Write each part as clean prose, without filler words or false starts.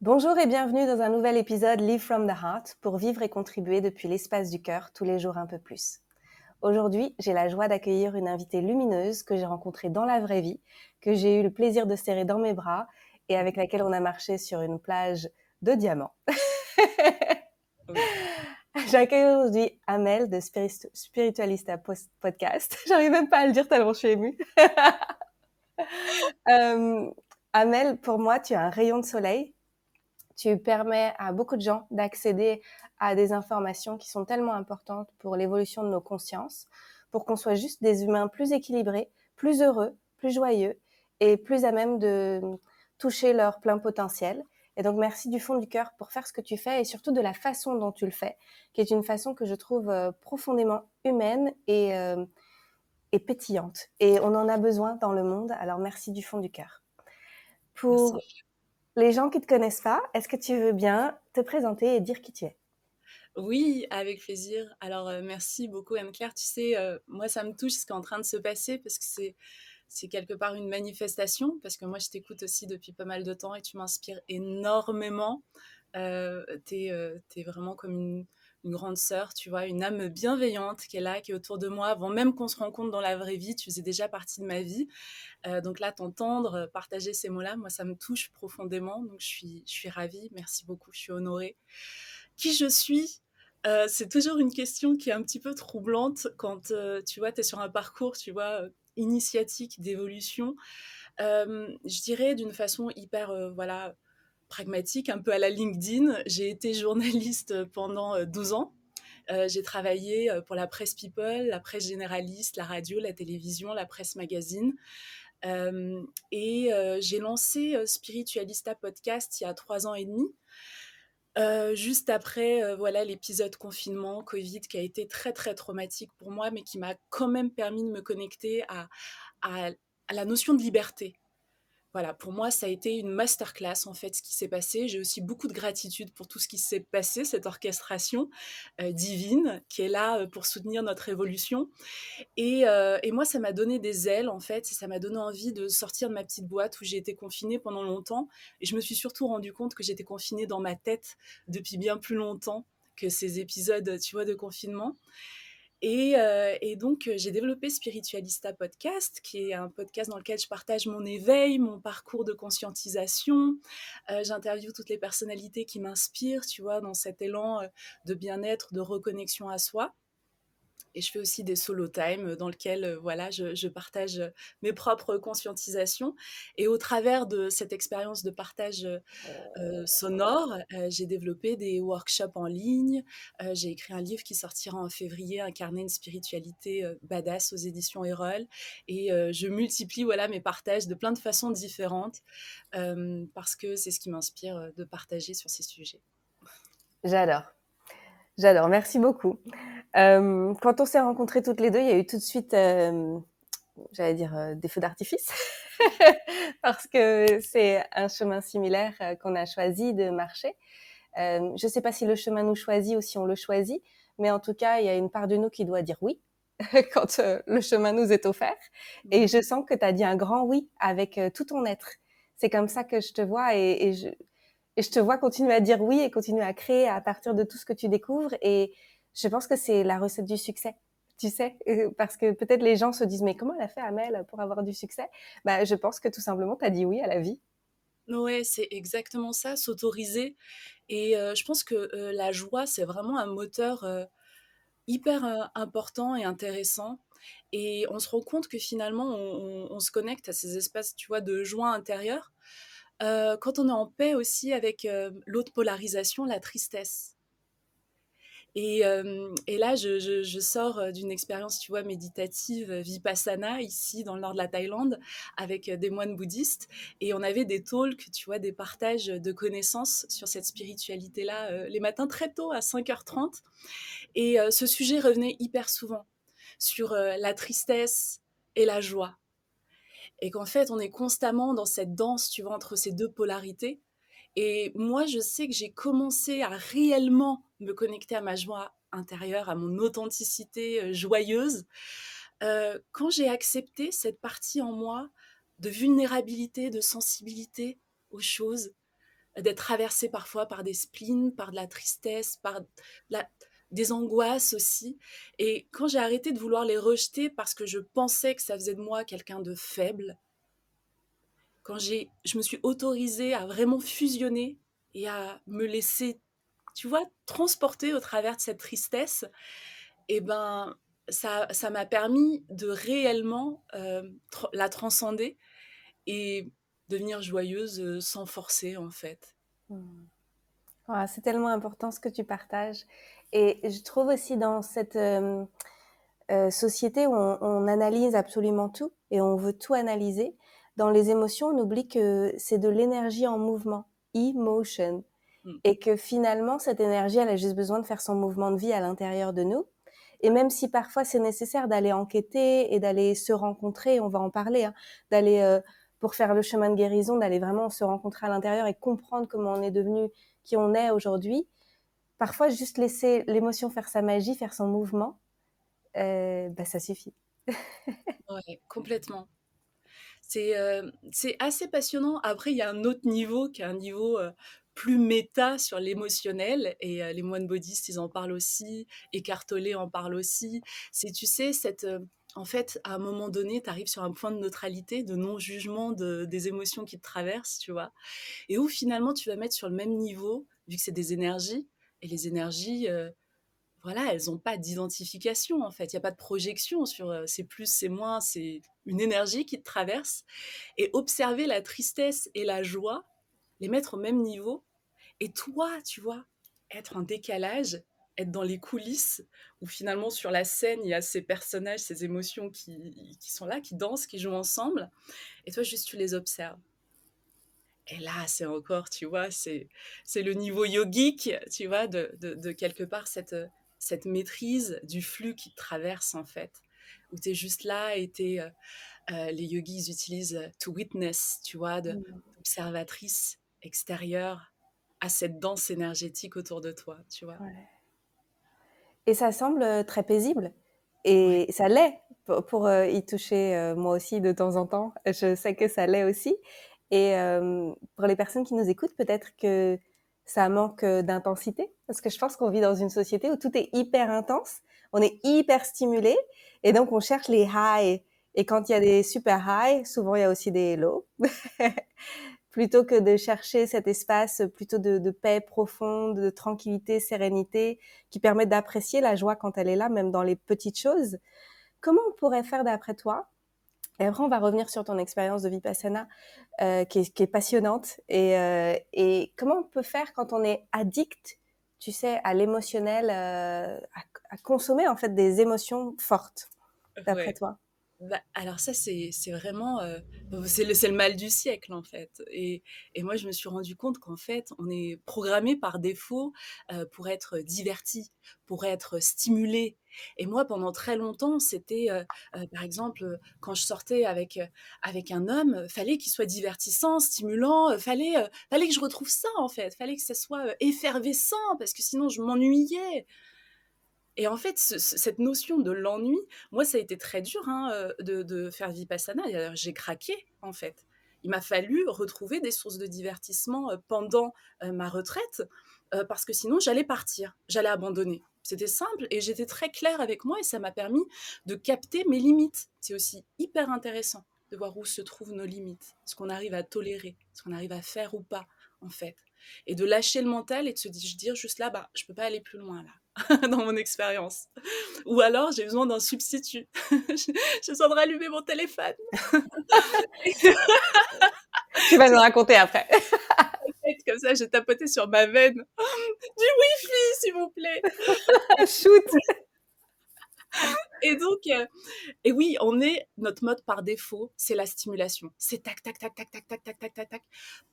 Bonjour et bienvenue dans un nouvel épisode Live from the Heart pour vivre et contribuer depuis l'espace du cœur tous les jours un peu plus. Aujourd'hui, j'ai la joie d'accueillir une invitée lumineuse que j'ai rencontrée dans la vraie vie, que j'ai eu le plaisir de serrer dans mes bras et avec laquelle on a marché sur une plage de diamants. Oui. J'accueille aujourd'hui Amel de Spiritualista Podcast. J'arrive même pas à le dire tellement je suis émue. Euh, Amel, pour moi, tu es un rayon de soleil. Tu permets à beaucoup de gens d'accéder à des informations qui sont tellement importantes pour l'évolution de nos consciences, pour qu'on soit juste des humains plus équilibrés, plus heureux, plus joyeux et plus à même de toucher leur plein potentiel. Et donc, merci du fond du cœur pour faire ce que tu fais et surtout de la façon dont tu le fais, qui est une façon que je trouve profondément humaine et pétillante. Et on en a besoin dans le monde, alors merci du fond du cœur. Pour Merci. les gens qui ne te connaissent pas, est-ce que tu veux bien te présenter et dire qui tu es? Oui, avec plaisir. Alors, merci beaucoup, Anne-Claire. Tu sais, moi, ça me touche ce qui est en train de se passer parce que c'est quelque part une manifestation, parce que moi, je t'écoute aussi depuis pas mal de temps et tu m'inspires énormément. T'es vraiment comme une grande sœur, tu vois, une âme bienveillante qui est là, qui est autour de moi. Avant même qu'on se rencontre dans la vraie vie, tu faisais déjà partie de ma vie. Donc là, t'entendre, partager ces mots-là, moi, ça me touche profondément. Donc, je suis ravie. Merci beaucoup. Je suis honorée. Qui je suis? C'est toujours une question qui est un petit peu troublante quand, tu vois, tu es sur un parcours, tu vois, initiatique d'évolution. Je dirais d'une façon hyper, voilà, pragmatique, un peu à la LinkedIn. J'ai été journaliste pendant 12 ans. J'ai travaillé pour la presse People, la presse généraliste, la radio, la télévision, la presse magazine. J'ai lancé Spiritualista Podcast il y a 3 ans et demi. Juste après, voilà, l'épisode confinement, Covid, qui a été très, très traumatique pour moi, mais qui m'a quand même permis de me connecter à à la notion de liberté. Voilà, pour moi, ça a été une masterclass, en fait, ce qui s'est passé. J'ai aussi beaucoup de gratitude pour tout ce qui s'est passé, cette orchestration divine qui est là pour soutenir notre évolution. Et moi, ça m'a donné des ailes, en fait, et ça m'a donné envie de sortir de ma petite boîte où j'ai été confinée pendant longtemps. Et je me suis surtout rendu compte que j'étais confinée dans ma tête depuis bien plus longtemps que ces épisodes, tu vois, de confinement. Et donc, j'ai développé Spiritualista Podcast, qui est un podcast dans lequel je partage mon éveil, mon parcours de conscientisation. J'interviewe toutes les personnalités qui m'inspirent, tu vois, dans cet élan de bien-être, de reconnexion à soi. Et je fais aussi des solo time dans lesquels voilà, je partage mes propres conscientisations. Et au travers de cette expérience de partage sonore, j'ai développé des workshops en ligne. J'ai écrit un livre qui sortira en février, Incarner une spiritualité badass aux éditions Erol. Et je multiplie voilà, mes partages de plein de façons différentes parce que c'est ce qui m'inspire de partager sur ces sujets. J'adore, j'adore, merci beaucoup. Quand on s'est rencontrés toutes les deux, il y a eu tout de suite, j'allais dire, des feux d'artifice, parce que c'est un chemin similaire qu'on a choisi de marcher. Je ne sais pas si le chemin nous choisit ou si on le choisit, mais en tout cas, il y a une part de nous qui doit dire oui quand le chemin nous est offert. Et je sens que tu as dit un grand oui avec tout ton être. C'est comme ça que je te vois et je te vois continuer à dire oui et continuer à créer à partir de tout ce que tu découvres. Et je pense que c'est la recette du succès. Tu sais, parce que peut-être les gens se disent, mais comment elle a fait Amel pour avoir du succès? Bah, je pense que tout simplement, tu as dit oui à la vie. Ouais, c'est exactement ça, s'autoriser. Et je pense que la joie, c'est vraiment un moteur hyper important et intéressant. Et on se rend compte que finalement, on se connecte à ces espaces, tu vois, de joie intérieure quand on est en paix aussi avec l'autre polarisation, la tristesse. Et là, je sors d'une expérience, tu vois, méditative, Vipassana, ici, dans le nord de la Thaïlande, avec des moines bouddhistes. Et on avait des talks, tu vois, des partages de connaissances sur cette spiritualité-là, les matins très tôt, à 5h30. Et ce sujet revenait hyper souvent sur la tristesse et la joie. Et qu'en fait, on est constamment dans cette danse, tu vois, entre ces deux polarités. Et moi, je sais que j'ai commencé à réellement me connecter à ma joie intérieure, à mon authenticité joyeuse, quand j'ai accepté cette partie en moi de vulnérabilité, de sensibilité aux choses, d'être traversé parfois par des spleens, par de la tristesse, la des angoisses aussi. Et quand j'ai arrêté de vouloir les rejeter parce que je pensais que ça faisait de moi quelqu'un de faible, quand je me suis autorisée à vraiment fusionner et à me laisser, tu vois, transporter au travers de cette tristesse, et ben, ça m'a permis de réellement, la transcender et devenir joyeuse, sans forcer, en fait. Mmh. Ouais, c'est tellement important ce que tu partages. Et je trouve aussi dans cette société où on analyse absolument tout et on veut tout analyser, dans les émotions, on oublie que c'est de l'énergie en mouvement, emotion, Mmh. et que finalement, cette énergie, elle a juste besoin de faire son mouvement de vie à l'intérieur de nous. Et même si parfois c'est nécessaire d'aller enquêter et d'aller se rencontrer, on va en parler, hein, d'aller pour faire le chemin de guérison, d'aller vraiment se rencontrer à l'intérieur et comprendre comment on est devenu qui on est aujourd'hui. Parfois, juste laisser l'émotion faire sa magie, faire son mouvement, bah, ça suffit. Ouais, complètement. C'est assez passionnant. Après, il y a un autre niveau qui est un niveau, plus méta sur l'émotionnel, et les moines bouddhistes, ils en parlent aussi, Eckhart Tolle en parle aussi. C'est, tu sais, en fait, à un moment donné, tu arrives sur un point de neutralité, de non-jugement des émotions qui te traversent, tu vois? Et où finalement tu vas mettre sur le même niveau, vu que c'est des énergies, et les énergies, voilà, elles ont pas d'identification, en fait. Il y a pas de projection sur, c'est plus, c'est moins, c'est une énergie qui te traverse, et observer la tristesse et la joie, les mettre au même niveau, et toi, tu vois, être en décalage, être dans les coulisses, où finalement sur la scène, il y a ces personnages, ces émotions qui sont là, qui dansent, qui jouent ensemble, et toi juste tu les observes. Et là, c'est encore, tu vois, c'est le niveau yogique, tu vois, de quelque part cette maîtrise du flux qui te traverse, en fait, où tu es juste là et les yogis, ils utilisent to witness, tu vois, Mm. d'observatrice extérieure à cette danse énergétique autour de toi, tu vois. Ouais. Et ça semble très paisible. Ouais. Et ça l'est pour y toucher moi aussi de temps en temps. Je sais que ça l'est aussi. Et pour les personnes qui nous écoutent, peut-être que ça manque d'intensité. Parce que je pense qu'on vit dans une société où tout est hyper intense. On est hyper stimulé. Et donc, on cherche les highs. Et quand il y a des super highs, souvent il y a aussi des lows. Plutôt que de chercher cet espace plutôt de paix profonde, de tranquillité, sérénité, qui permet d'apprécier la joie quand elle est là, même dans les petites choses. Comment on pourrait faire d'après toi? Et après, on va revenir sur ton expérience de Vipassana, qui est passionnante. Et comment on peut faire quand on est addict, tu sais, à l'émotionnel, à consommer en fait des émotions fortes, d'après Ouais. toi? Bah, alors ça, c'est vraiment, c'est le mal du siècle, en fait, et moi, je me suis rendu compte qu'en fait, on est programmé par défaut, pour être diverti, pour être stimulé, et moi, pendant très longtemps, c'était, par exemple, quand je sortais avec un homme, fallait qu'il soit divertissant, stimulant, fallait que je retrouve ça, en fait, fallait que ça soit, effervescent parce que sinon je m'ennuyais. Et en fait, cette notion de l'ennui, moi, ça a été très dur, hein, de faire Vipassana. Et j'ai craqué, en fait. Il m'a fallu retrouver des sources de divertissement pendant ma retraite, parce que sinon, j'allais partir, j'allais abandonner. C'était simple et j'étais très claire avec moi, et ça m'a permis de capter mes limites. C'est aussi hyper intéressant de voir où se trouvent nos limites, ce qu'on arrive à tolérer, ce qu'on arrive à faire ou pas, en fait. Et de lâcher le mental et de se dire juste là, bah, je peux pas aller plus loin là. Dans mon expérience. Ou alors, j'ai besoin d'un substitut. J'ai besoin de rallumer mon téléphone. Tu vas nous raconter après. Comme ça, j'ai tapoté sur ma veine. Du Wi-Fi, s'il vous plaît. Shoot! Et donc, et oui, notre mode par défaut, c'est la stimulation. C'est tac, tac, tac, tac, tac, tac, tac, tac, tac, tac.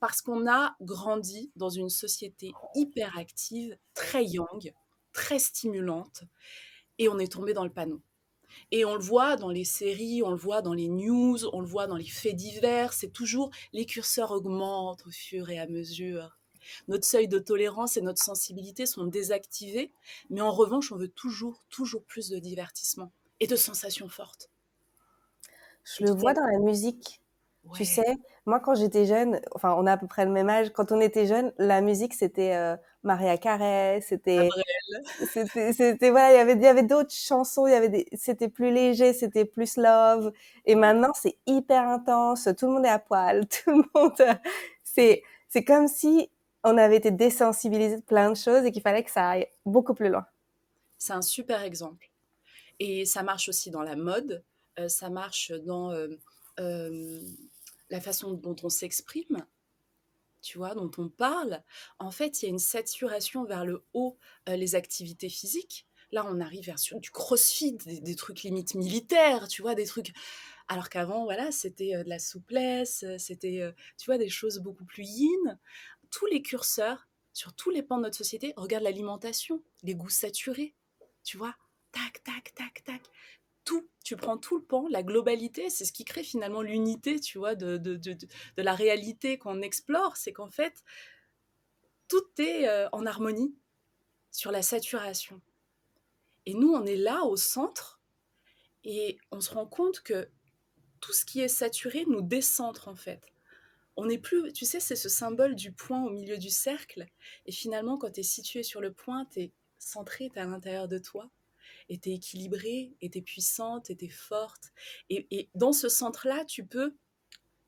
Parce qu'on a grandi dans une société hyper active, très young, très stimulante, et on est tombé dans le panneau. Et on le voit dans les séries, on le voit dans les news, on le voit dans les faits divers, c'est toujours les curseurs augmentent au fur et à mesure. Notre seuil de tolérance et notre sensibilité sont désactivés, mais en revanche, on veut toujours, toujours plus de divertissement et de sensations fortes Je et le de vois tellement. dans la musique. Tu Ouais, sais, moi, quand j'étais jeune, enfin, on a à peu près le même âge. Quand on était jeune, la musique, c'était Maria Carey, Gabriel. voilà, il y avait d'autres chansons, c'était plus léger, c'était plus love. Et maintenant, c'est hyper intense. Tout le monde est à poil, tout le monde. C'est comme si on avait été désensibilisé de plein de choses et qu'il fallait que ça aille beaucoup plus loin. C'est un super exemple. Et ça marche aussi dans la mode, ça marche dans euh, la façon dont on s'exprime, tu vois, dont on parle. En fait, il y a une saturation vers le haut, les activités physiques. Là, on arrive vers sur du crossfit, des trucs limite militaires, tu vois, des trucs. Alors qu'avant, voilà, c'était de la souplesse, c'était, tu vois, des choses beaucoup plus yin. Tous les curseurs, sur tous les pans de notre société, regarde l'alimentation, les goûts saturés, tu vois, tac, tac, tac, tac. Tout, tu prends tout le pan, la globalité, c'est ce qui crée finalement l'unité, tu vois, de la réalité qu'on explore, c'est qu'en fait, tout est en harmonie sur la saturation. Et nous, on est là au centre et on se rend compte que tout ce qui est saturé nous décentre en fait. On n'est plus, tu sais, c'est ce symbole du point au milieu du cercle. Et finalement, quand tu es situé sur le point, tu es centré, tu es à l'intérieur de toi. Et tu es équilibré, et tu es puissante, et tu es forte. Et dans ce centre-là, tu peux,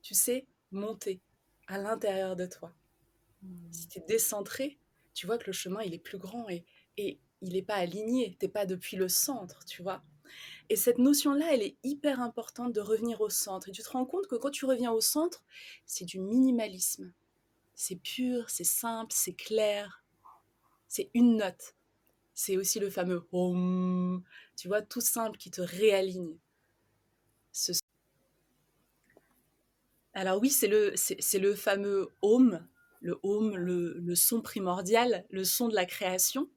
tu sais, monter à l'intérieur de toi. Si tu es décentré, tu vois que le chemin, il est plus grand et il n'est pas aligné. Tu n'es pas depuis le centre, tu vois. Et cette notion-là, elle est hyper importante de revenir au centre. Et tu te rends compte que quand tu reviens au centre, c'est du minimalisme. C'est pur, c'est simple, c'est clair, c'est une note. C'est aussi le fameux Om, tu vois, tout simple qui te réaligne. Ce- Alors oui, c'est le fameux Om, le son primordial, le son de la création.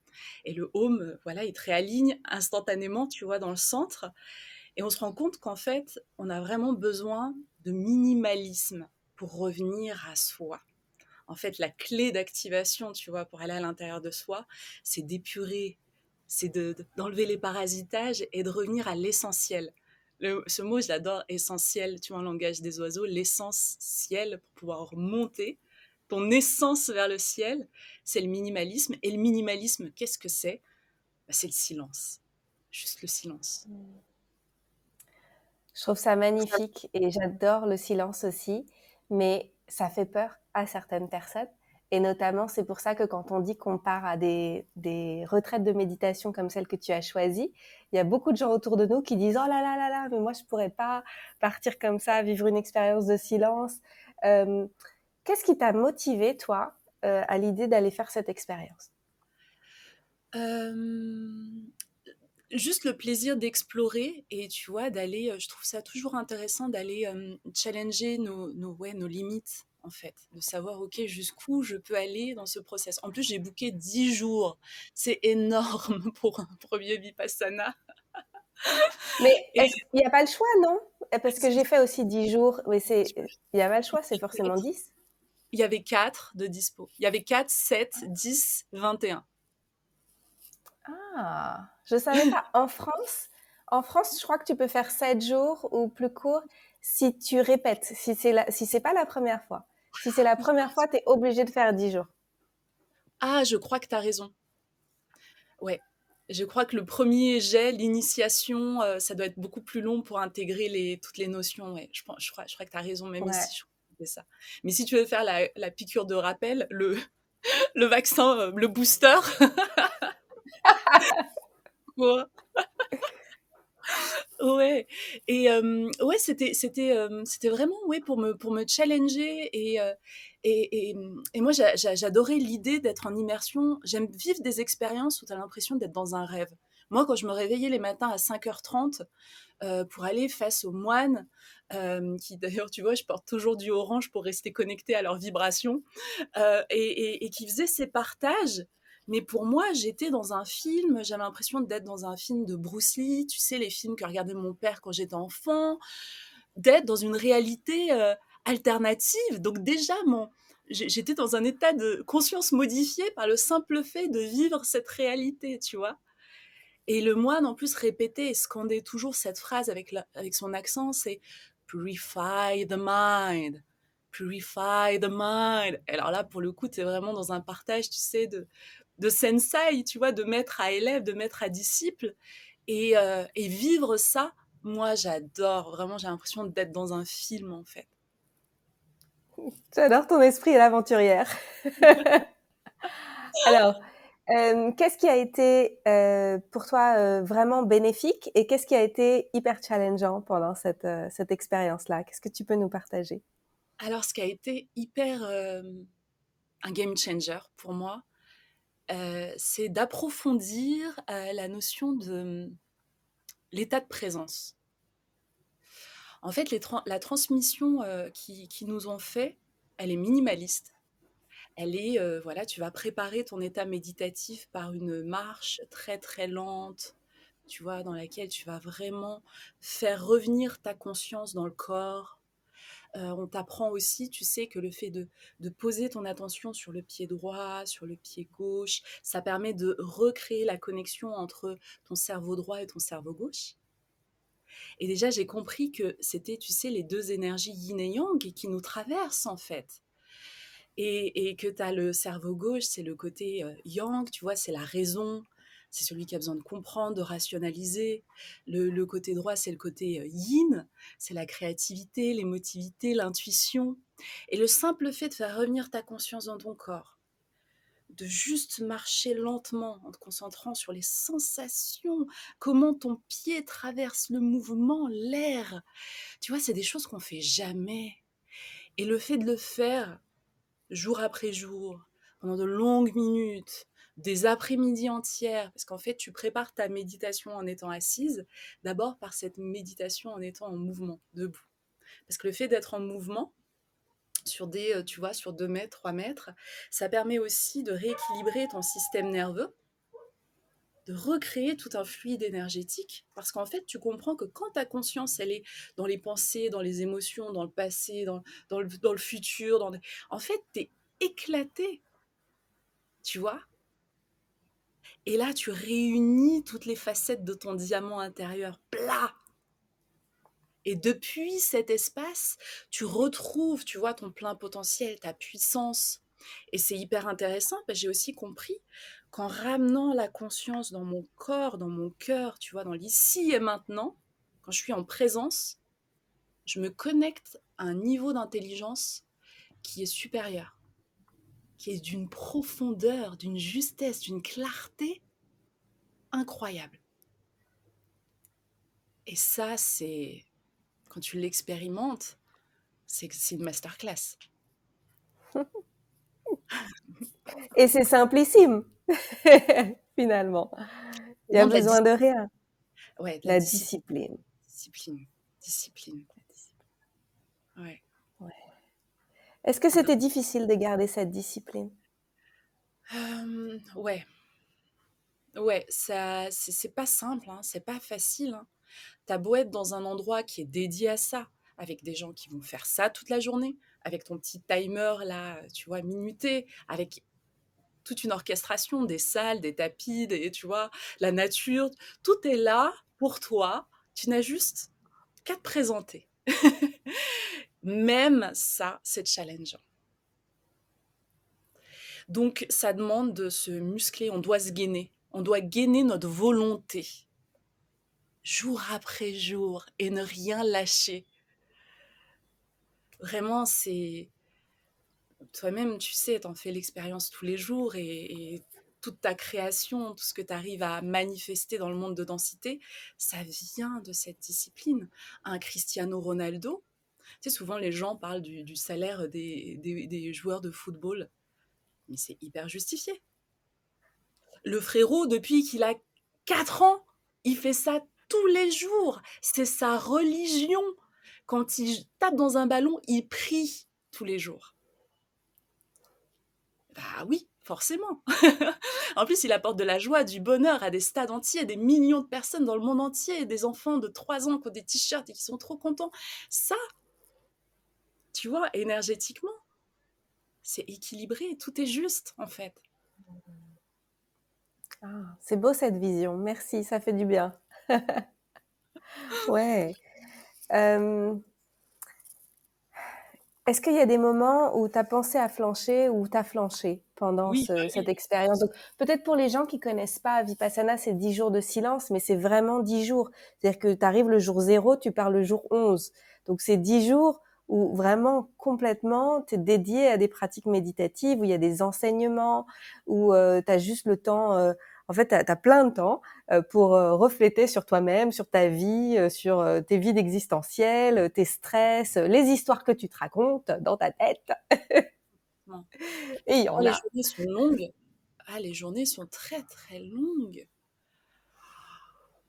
Et le Om, voilà, il te réaligne instantanément, tu vois, dans le centre. Et on se rend compte qu'en fait, on a vraiment besoin de minimalisme pour revenir à soi. En fait, la clé d'activation, tu vois, pour aller à l'intérieur de soi, c'est d'épurer, c'est d'enlever les parasitages et de revenir à l'essentiel. Ce mot, je l'adore, essentiel, tu vois, en langage des oiseaux, l'essentiel pour pouvoir monter ton essence vers le ciel, c'est le minimalisme. Et le minimalisme, qu'est-ce que c'est? Bah, c'est le silence, juste le silence. Je trouve ça magnifique et j'adore le silence aussi, mais ça fait peur à certaines personnes. Et notamment, c'est pour ça que quand on dit qu'on part à des retraites de méditation comme celle que tu as choisie, il y a beaucoup de gens autour de nous qui disent oh là là là là, mais moi je pourrais pas partir comme ça, vivre une expérience de silence. Euh, Qu'est-ce qui t'a motivé, toi, à l'idée d'aller faire cette expérience? Euh, Juste le plaisir d'explorer et tu vois, d'aller, je trouve ça toujours intéressant d'aller challenger ouais, nos limites, en fait, de savoir, ok, jusqu'où je peux aller dans ce process. En plus, j'ai booké 10 jours. C'est énorme pour un premier Vipassana. Mais Et est-ce qu'il n'y a pas le choix, non? Parce que j'ai fait aussi 10 jours, mais il n'y a pas le choix, c'est forcément 10. il y avait 4 de dispo. Il y avait 4, 7, 10, 21. Ah, je savais pas. En France, je crois que tu peux faire 7 jours ou plus court si tu répètes, si c'est pas la première fois. Si c'est la première fois, tu es obligé de faire 10 jours. Ah, je crois que tu as raison. Ouais. Je crois que le premier jet, l'initiation, ça doit être beaucoup plus long pour intégrer toutes les notions. Ouais. Je crois que tu as raison, même Ouais. ici, je crois que c'est ça. Mais si tu veux faire la piqûre de rappel, le vaccin, le booster, pour- ouais. Et ouais, c'était vraiment ouais, pour me challenger. Et moi, j'adorais l'idée d'être en immersion. J'aime vivre des expériences où tu as l'impression d'être dans un rêve. Moi, quand je me réveillais les matins à 5h30, pour aller face aux moines, qui d'ailleurs, tu vois, je porte toujours du orange pour rester connectée à leurs vibrations, et qui faisaient ces partages. Mais pour moi, j'étais dans un film, j'avais l'impression d'être dans un film de Bruce Lee, tu sais, les films que regardait mon père quand j'étais enfant, d'être dans une réalité alternative. Donc déjà, j'étais dans un état de conscience modifié par le simple fait de vivre cette réalité, tu vois. Et le moine, en plus, répétait et scandait toujours cette phrase avec son accent, c'est Purify the mind. Purify the mind. Alors là, pour le coup, tu es vraiment dans un partage, tu sais, de sensei, tu vois, de maître à élève, de maître à disciple. Et vivre ça, moi, j'adore. Vraiment, j'ai l'impression d'être dans un film, en fait. J'adore ton esprit et l'aventurière. Alors, qu'est-ce qui a été pour toi vraiment bénéfique et qu'est-ce qui a été hyper challengeant pendant cette expérience-là? Qu'est-ce que tu peux nous partager? Alors, ce qui a été hyper un game changer pour moi, c'est d'approfondir la notion de l'état de présence. En fait, la transmission qui nous ont fait, elle est minimaliste. Elle est, voilà, tu vas préparer ton état méditatif par une marche très très lente, tu vois, dans laquelle tu vas vraiment faire revenir ta conscience dans le corps. On t'apprend aussi, tu sais, que le fait de poser ton attention sur le pied droit, sur le pied gauche, ça permet de recréer la connexion entre ton cerveau droit et ton cerveau gauche. Et déjà, j'ai compris que c'était, tu sais, les deux énergies yin et yang qui nous traversent en fait. Et que tu as le cerveau gauche, c'est le côté yang, tu vois, c'est la raison, c'est celui qui a besoin de comprendre, de rationaliser. Le côté droit, c'est le côté yin, c'est la créativité, l'émotivité, l'intuition. Et le simple fait de faire revenir ta conscience dans ton corps, de juste marcher lentement en te concentrant sur les sensations, comment ton pied traverse le mouvement, l'air. Tu vois, c'est des choses qu'on fait jamais. Et le fait de le faire jour après jour, pendant de longues minutes, des après-midi entières, parce qu'en fait, tu prépares ta méditation en étant assise, d'abord par cette méditation en étant en mouvement, debout. Parce que le fait d'être en mouvement, sur tu vois, sur 2 mètres, 3 mètres, ça permet aussi de rééquilibrer ton système nerveux, de recréer tout un fluide énergétique, parce qu'en fait, tu comprends que quand ta conscience, elle est dans les pensées, dans les émotions, dans le passé, dans le futur, en fait, t'es éclaté, tu vois. Et là, tu réunis toutes les facettes de ton diamant intérieur plat. Et depuis cet espace, tu retrouves, tu vois, ton plein potentiel, ta puissance. Et c'est hyper intéressant parce que j'ai aussi compris qu'en ramenant la conscience dans mon corps, dans mon cœur, tu vois, dans l'ici et maintenant, quand je suis en présence, je me connecte à un niveau d'intelligence qui est supérieur, qui est d'une profondeur, d'une justesse, d'une clarté incroyable. Et ça, c'est quand tu l'expérimentes, c'est une masterclass. Et c'est simplissime, finalement. Il y a Vraiment de la besoin de rien. ouais, de la La discipline. discipline. Discipline. Discipline. Ouais. Ouais. Est-ce que c'était difficile de garder cette discipline? Ouais. Ouais, ça, c'est pas simple, hein, c'est pas facile. Hein. T'as beau être dans un endroit qui est dédié à ça, avec des gens qui vont faire ça toute la journée, avec ton petit timer là, tu vois, minuté, avec toute une orchestration, des salles, des tapis, tu vois, la nature, tout est là pour toi. Tu n'as juste qu'à te présenter. Même ça, c'est challengeant. Donc, ça demande de se muscler, on doit se gainer. On doit gainer notre volonté, jour après jour, et ne rien lâcher. Vraiment, c'est... Toi-même, tu sais, t'en fais l'expérience tous les jours et toute ta création, tout ce que tu arrives à manifester dans le monde de densité, ça vient de cette discipline. Un Cristiano Ronaldo, tu sais, souvent les gens parlent du salaire des joueurs de football, mais c'est hyper justifié. Le frérot, depuis qu'il a 4 ans, il fait ça tous les jours. C'est sa religion. Quand il tape dans un ballon, il prie tous les jours. Bah oui, forcément. En plus, il apporte de la joie, du bonheur à des stades entiers, des millions de personnes dans le monde entier, des enfants de 3 ans qui ont des t-shirts et qui sont trop contents. Ça, tu vois, énergétiquement, c'est équilibré, tout est juste en fait. Ah, c'est beau cette vision. Merci, ça fait du bien. Ouais. Euh, Est-ce qu'il y a des moments où tu as pensé à flancher ou tu as flanché pendant Oui, bah cette oui. expérience? Donc, peut-être pour les gens qui connaissent pas Vipassana, c'est 10 jours de silence, mais c'est vraiment 10 jours. C'est-à-dire que tu arrives le jour 0, tu pars le jour 11. Donc, c'est 10 jours où vraiment complètement tu es dédié à des pratiques méditatives, où il y a des enseignements, où tu as juste le temps, en fait, tu as plein de temps pour refléter sur toi-même, sur ta vie, sur tes vides existentielles, tes stress, les histoires que tu te racontes dans ta tête. Non. Et il y Oh, en les a. journées sont longues. Ah, les journées sont très très longues.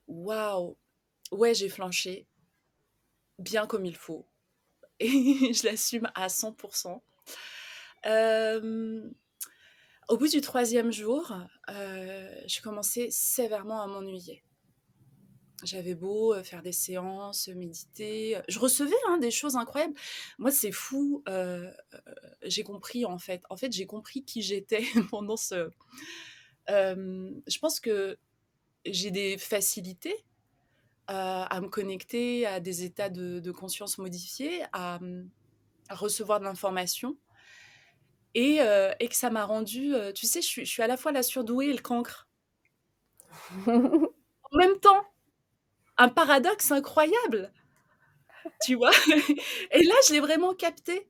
Waouh. Ouais, j'ai flanché, bien comme il faut. Et je l'assume à 100%. Euh, Au bout du troisième jour, je commençais sévèrement à m'ennuyer. J'avais beau faire des séances, méditer. Je recevais des choses incroyables. Moi, c'est fou. J'ai compris, en fait. En fait, j'ai compris qui j'étais pendant ce. Je pense que j'ai des facilités à me connecter à des états de conscience modifiés, à recevoir de l'information. Et que ça m'a rendu. Tu sais, je suis à la fois la surdouée et le cancre. En même temps, un paradoxe incroyable, tu vois. Et là, je l'ai vraiment capté.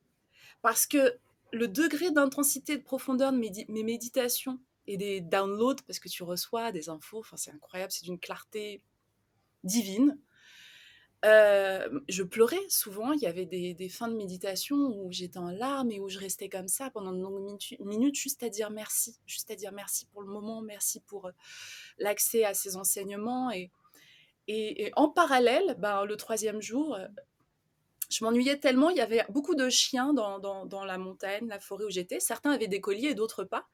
Parce que le degré d'intensité et de profondeur de mes méditations et des downloads, parce que tu reçois des infos, enfin, c'est incroyable, c'est d'une clarté divine. Je pleurais souvent, il y avait des fins de méditation où j'étais en larmes et où je restais comme ça pendant de longues minutes juste à dire merci, juste à dire merci pour le moment, merci pour l'accès à ces enseignements. Et en parallèle, ben, le troisième jour, je m'ennuyais tellement, il y avait beaucoup de chiens dans la montagne, la forêt où j'étais. Certains avaient des colliers et d'autres pas.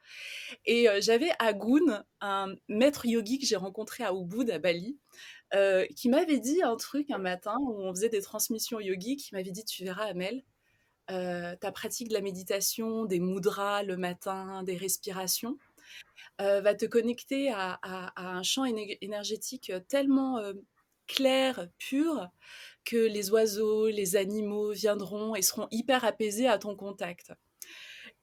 Et j'avais Agoun, un maître yogi que j'ai rencontré à Ubud, à Bali, qui m'avait dit un truc un matin où on faisait des transmissions yogi, qui m'avait dit: tu verras, Amel, ta pratique de la méditation, des mudras le matin, des respirations, va te connecter à un champ énergétique tellement clair, pur, que les oiseaux, les animaux viendront et seront hyper apaisés à ton contact.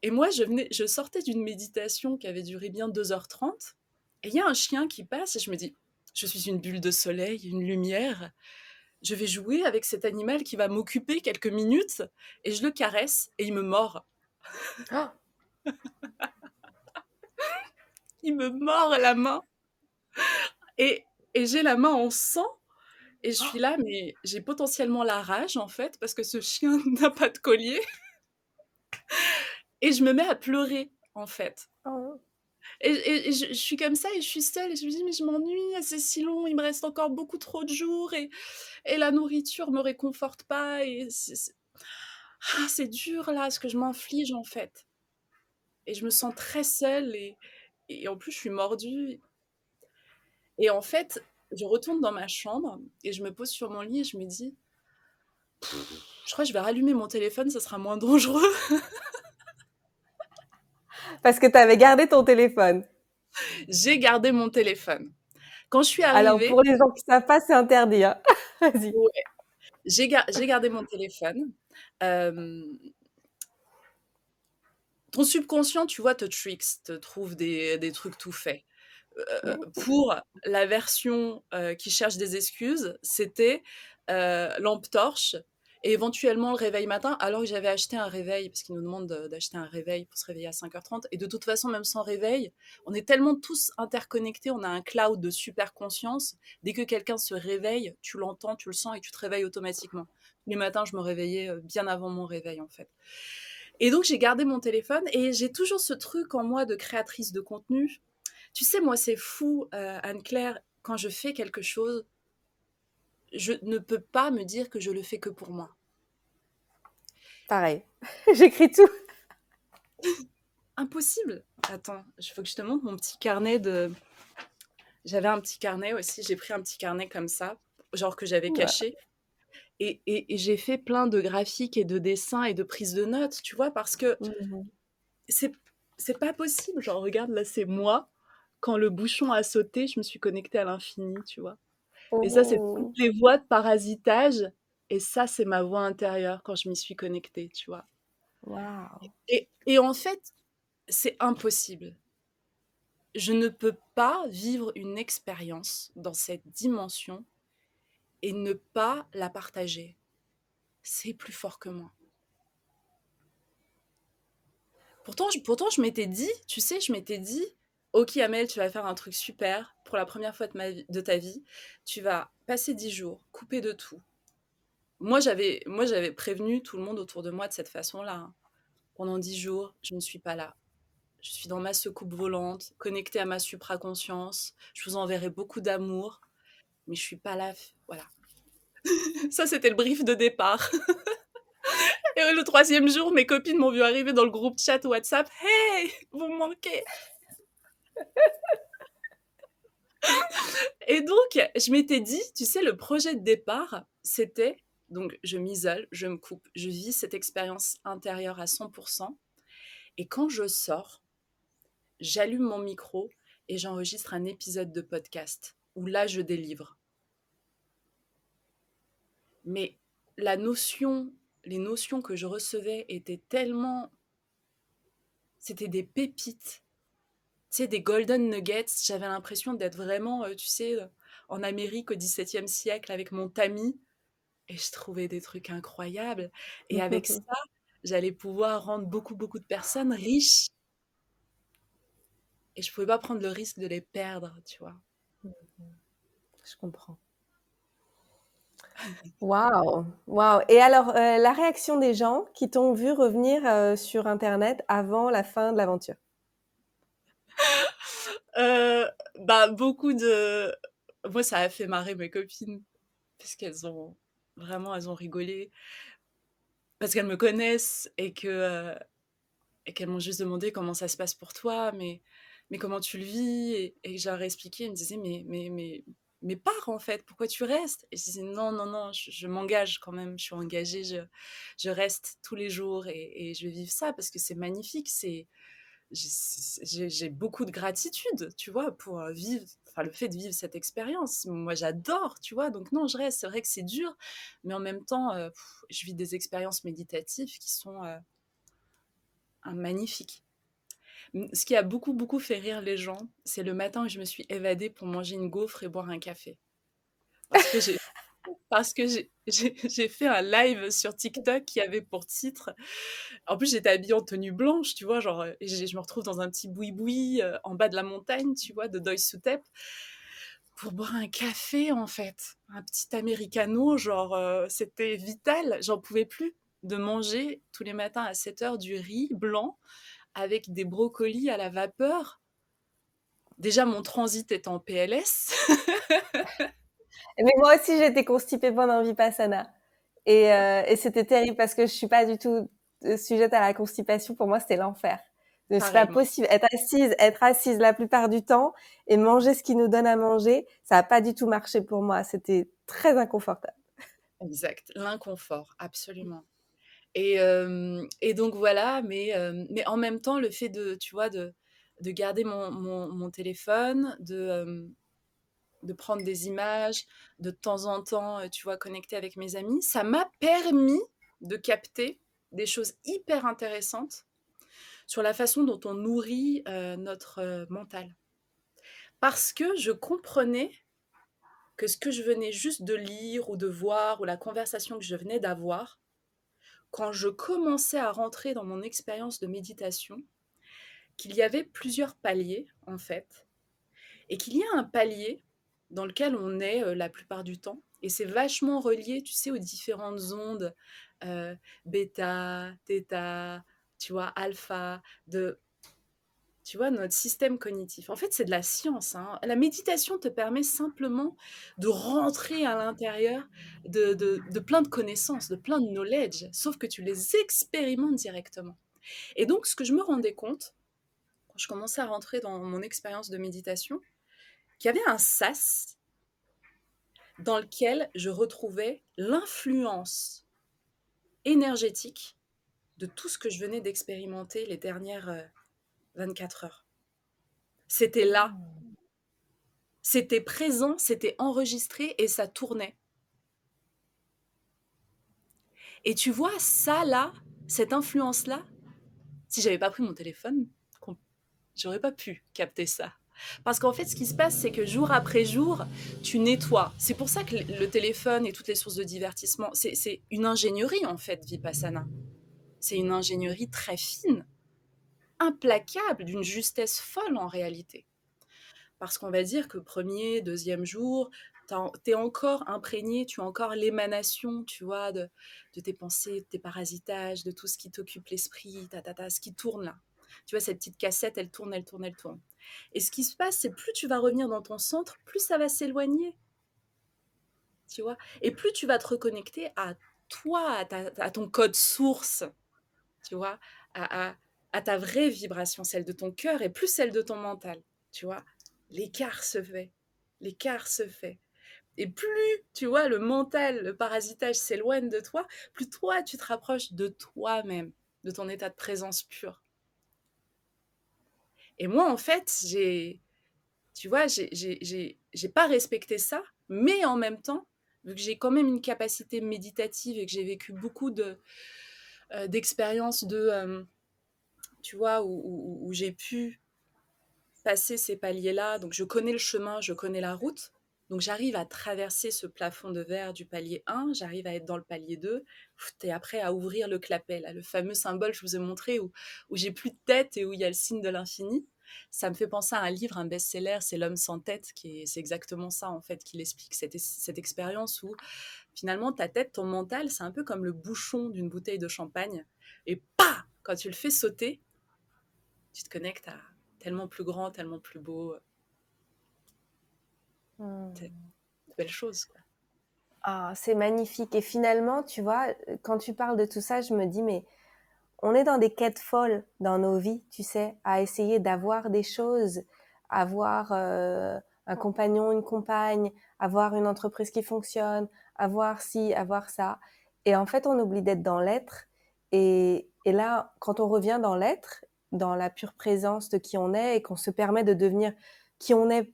Et moi, je sortais d'une méditation qui avait duré bien 2h30, et il y a un chien qui passe, et je me dis, je suis une bulle de soleil, une lumière, je vais jouer avec cet animal qui va m'occuper quelques minutes, et je le caresse, et il me mord. Ah, Il me mord la main, et, et j'ai la main en sang, et je suis là, mais j'ai potentiellement la rage, en fait, parce que ce chien n'a pas de collier, et je me mets à pleurer, en fait. oh. Et je suis comme ça et je suis seule et je me dis mais je m'ennuie, c'est si long, il me reste encore beaucoup trop de jours et la nourriture me réconforte pas et c'est dur là ce que je m'inflige en fait. Et je me sens très seule et en plus je suis mordue. Et en fait, je retourne dans ma chambre et je me pose sur mon lit et je me dis je crois que je vais rallumer mon téléphone, ça sera moins dangereux. Parce que tu avais gardé ton téléphone. J'ai gardé mon téléphone. Quand je suis Alors, arrivée, pour les gens qui savent pas, c'est interdit, hein. Vas-y. ouais, j'ai gardé mon téléphone. Euh, Ton subconscient, tu vois, te tricks, te trouve des trucs tout faits. Pour la version qui cherche des excuses, c'était lampe torche et éventuellement le réveil matin, alors que j'avais acheté un réveil, parce qu'ils nous demandent d'acheter un réveil pour se réveiller à 5h30. Et de toute façon, même sans réveil, on est tellement tous interconnectés, on a un cloud de super conscience. Dès que quelqu'un se réveille, tu l'entends, tu le sens et tu te réveilles automatiquement. Tous les matins, je me réveillais bien avant mon réveil, en fait. Et donc, j'ai gardé mon téléphone et j'ai toujours ce truc en moi de créatrice de contenu. Tu sais, moi, c'est fou, Anne-Claire, quand je fais quelque chose, je ne peux pas me dire que je le fais que pour moi. Pareil. J'écris tout. Impossible. Attends, il faut que je te montre mon petit carnet de... J'avais un petit carnet aussi, j'ai pris un petit carnet comme ça, genre que j'avais Ouais. caché. Et j'ai fait plein de graphiques et de dessins et de prises de notes, tu vois, parce que Mhm. c'est, c'est pas possible. Genre, regarde, là, c'est moi. Quand le bouchon a sauté, je me suis connectée à l'infini, tu vois. Et ça, c'est toutes Oh. les voies de parasitage. Et ça, c'est ma voix intérieure quand je m'y suis connectée, tu vois. Waouh! Et en fait, c'est impossible. Je ne peux pas vivre une expérience dans cette dimension et ne pas la partager. C'est plus fort que moi. Pourtant, je m'étais dit, tu sais, je m'étais dit, ok Amel, tu vas faire un truc super pour la première fois de ta vie. Tu vas passer 10 jours, couper de tout. Moi, j'avais prévenu tout le monde autour de moi de cette façon-là, hein. Pendant 10 jours, je ne suis pas là. Je suis dans ma soucoupe volante, connectée à ma supraconscience. Je vous enverrai beaucoup d'amour, mais je suis pas là. Voilà. Ça, c'était le brief de départ. Et le troisième jour, mes copines m'ont vu arriver dans le groupe chat WhatsApp. Hey, vous me manquez. Et donc, je m'étais dit, tu sais, le projet de départ, c'était, donc je m'isole, je me coupe, je vis cette expérience intérieure à 100%. Et quand je sors, j'allume mon micro et j'enregistre un épisode de podcast où là, je délivre. Mais la notion, les notions que je recevais étaient tellement... C'était des pépites, tu sais, des golden nuggets. J'avais l'impression d'être vraiment, tu sais, en Amérique au XVIIe siècle avec mon tamis. Et je trouvais des trucs incroyables. Et avec ça, j'allais pouvoir rendre beaucoup, beaucoup de personnes riches. Et je pouvais pas prendre le risque de les perdre, tu vois. Je comprends. Waouh! Waouh! Et alors, la réaction des gens qui t'ont vu revenir, sur internet avant la fin de l'aventure? Bah, beaucoup de... Moi, ça a fait marrer mes copines. Parce qu'elles ont... Vraiment, elles ont rigolé. Parce qu'elles me connaissent et qu'elles m'ont juste demandé comment ça se passe pour toi, mais comment tu le vis, et je leur ai expliqué, elles me disaient, mais pars en fait, pourquoi tu restes? Et je disais, non, non, non, je m'engage quand même, je suis engagée, je reste tous les jours et je vais vivre ça parce que c'est magnifique, j'ai beaucoup de gratitude, tu vois, pour vivre, enfin le fait de vivre cette expérience. Moi, j'adore, tu vois, donc non, je reste. C'est vrai que c'est dur, mais en même temps, je vis des expériences méditatives qui sont magnifiques. Ce qui a beaucoup, beaucoup fait rire les gens, c'est le matin où je me suis évadée pour manger une gaufre et boire un café. Parce que j'ai fait un live sur TikTok qui avait pour titre. En plus, j'étais habillée en tenue blanche, tu vois, genre, et je me retrouve dans un petit boui-boui en bas de la montagne, tu vois, de Doi Sutep, pour boire un café, en fait. Un petit americano, genre, c'était vital. J'en pouvais plus de manger tous les matins à 7 heures du riz blanc avec des brocolis à la vapeur. Déjà, mon transit est en PLS. Mais moi aussi, j'ai été constipée pendant Vipassana. Et c'était terrible parce que je suis pas du tout sujette à la constipation. Pour moi, c'était l'enfer. C'est pas Pareillement. possible. Être assise la plupart du temps et manger ce qu'ils nous donnent à manger, ça a pas du tout marché pour moi. C'était très inconfortable. Exact. L'inconfort, absolument. Et donc voilà, mais en même temps, le fait de, tu vois, de garder mon téléphone, de prendre des images, de temps en temps, tu vois, connecter avec mes amis, ça m'a permis de capter des choses hyper intéressantes sur la façon dont on nourrit notre mental. Parce que je comprenais que ce que je venais juste de lire ou de voir, ou la conversation que je venais d'avoir, quand je commençais à rentrer dans mon expérience de méditation, qu'il y avait plusieurs paliers, en fait, et qu'il y a un palier dans lequel on est la plupart du temps, et c'est vachement relié, tu sais, aux différentes ondes, bêta, theta, tu vois, alpha, de, tu vois, notre système cognitif. En fait, c'est de la science, hein. La méditation te permet simplement de rentrer à l'intérieur de plein de connaissances, de plein de knowledge, sauf que tu les expérimentes directement. Et donc, ce que je me rendais compte, quand je commençais à rentrer dans mon expérience de méditation, qu'il y avait un sas dans lequel je retrouvais l'influence énergétique de tout ce que je venais d'expérimenter les dernières 24 heures. C'était là, c'était présent, c'était enregistré et ça tournait. Et tu vois, ça là, cette influence-là, si j'avais pas pris mon téléphone, j'aurais pas pu capter ça. Parce qu'en fait, ce qui se passe, c'est que jour après jour, tu nettoies. C'est pour ça que le téléphone et toutes les sources de divertissement, c'est une ingénierie, en fait, Vipassana. C'est une ingénierie très fine, implacable, d'une justesse folle en réalité. Parce qu'on va dire que premier, deuxième jour, t'es encore imprégné, tu as encore l'émanation, tu vois, de tes pensées, de tes parasitages, de tout ce qui t'occupe l'esprit, ce qui tourne là. Tu vois, cette petite cassette, elle tourne, elle tourne, elle tourne. Et ce qui se passe, c'est plus tu vas revenir dans ton centre, plus ça va s'éloigner, tu vois. Et plus tu vas te reconnecter à toi, à ton code source, tu vois, à, à, à ta vraie vibration, celle de ton cœur et plus celle de ton mental, tu vois. L'écart se fait. L'écart se fait. Et plus, tu vois, le mental, le parasitage s'éloigne de toi, plus toi, tu te rapproches de toi-même, de ton état de présence pure. Et moi, en fait, tu vois, j'ai pas respecté ça, mais en même temps, vu que j'ai quand même une capacité méditative et que j'ai vécu beaucoup d'expériences tu vois, où j'ai pu passer ces paliers-là, donc je connais le chemin, je connais la route, donc j'arrive à traverser ce plafond de verre du palier 1, j'arrive à être dans le palier 2, et après à ouvrir le clapet, là, le fameux symbole que je vous ai montré où j'ai plus de tête et où il y a le signe de l'infini. Ça me fait penser à un livre, un best-seller, c'est L'homme sans tête, c'est exactement ça en fait, qu'il explique cette expérience où finalement ta tête, ton mental, c'est un peu comme le bouchon d'une bouteille de champagne, et quand tu le fais sauter, tu te connectes à tellement plus grand, tellement plus beau, c'est une belle chose, quoi. Ah, c'est magnifique. Et finalement, tu vois, quand tu parles de tout ça, je me dis, mais on est dans des quêtes folles dans nos vies, tu sais, à essayer d'avoir des choses, avoir un compagnon, une compagne, avoir une entreprise qui fonctionne, avoir ci, avoir ça. Et en fait, on oublie d'être dans l'être. Et là, quand on revient dans l'être, dans la pure présence de qui on est et qu'on se permet de devenir qui on est,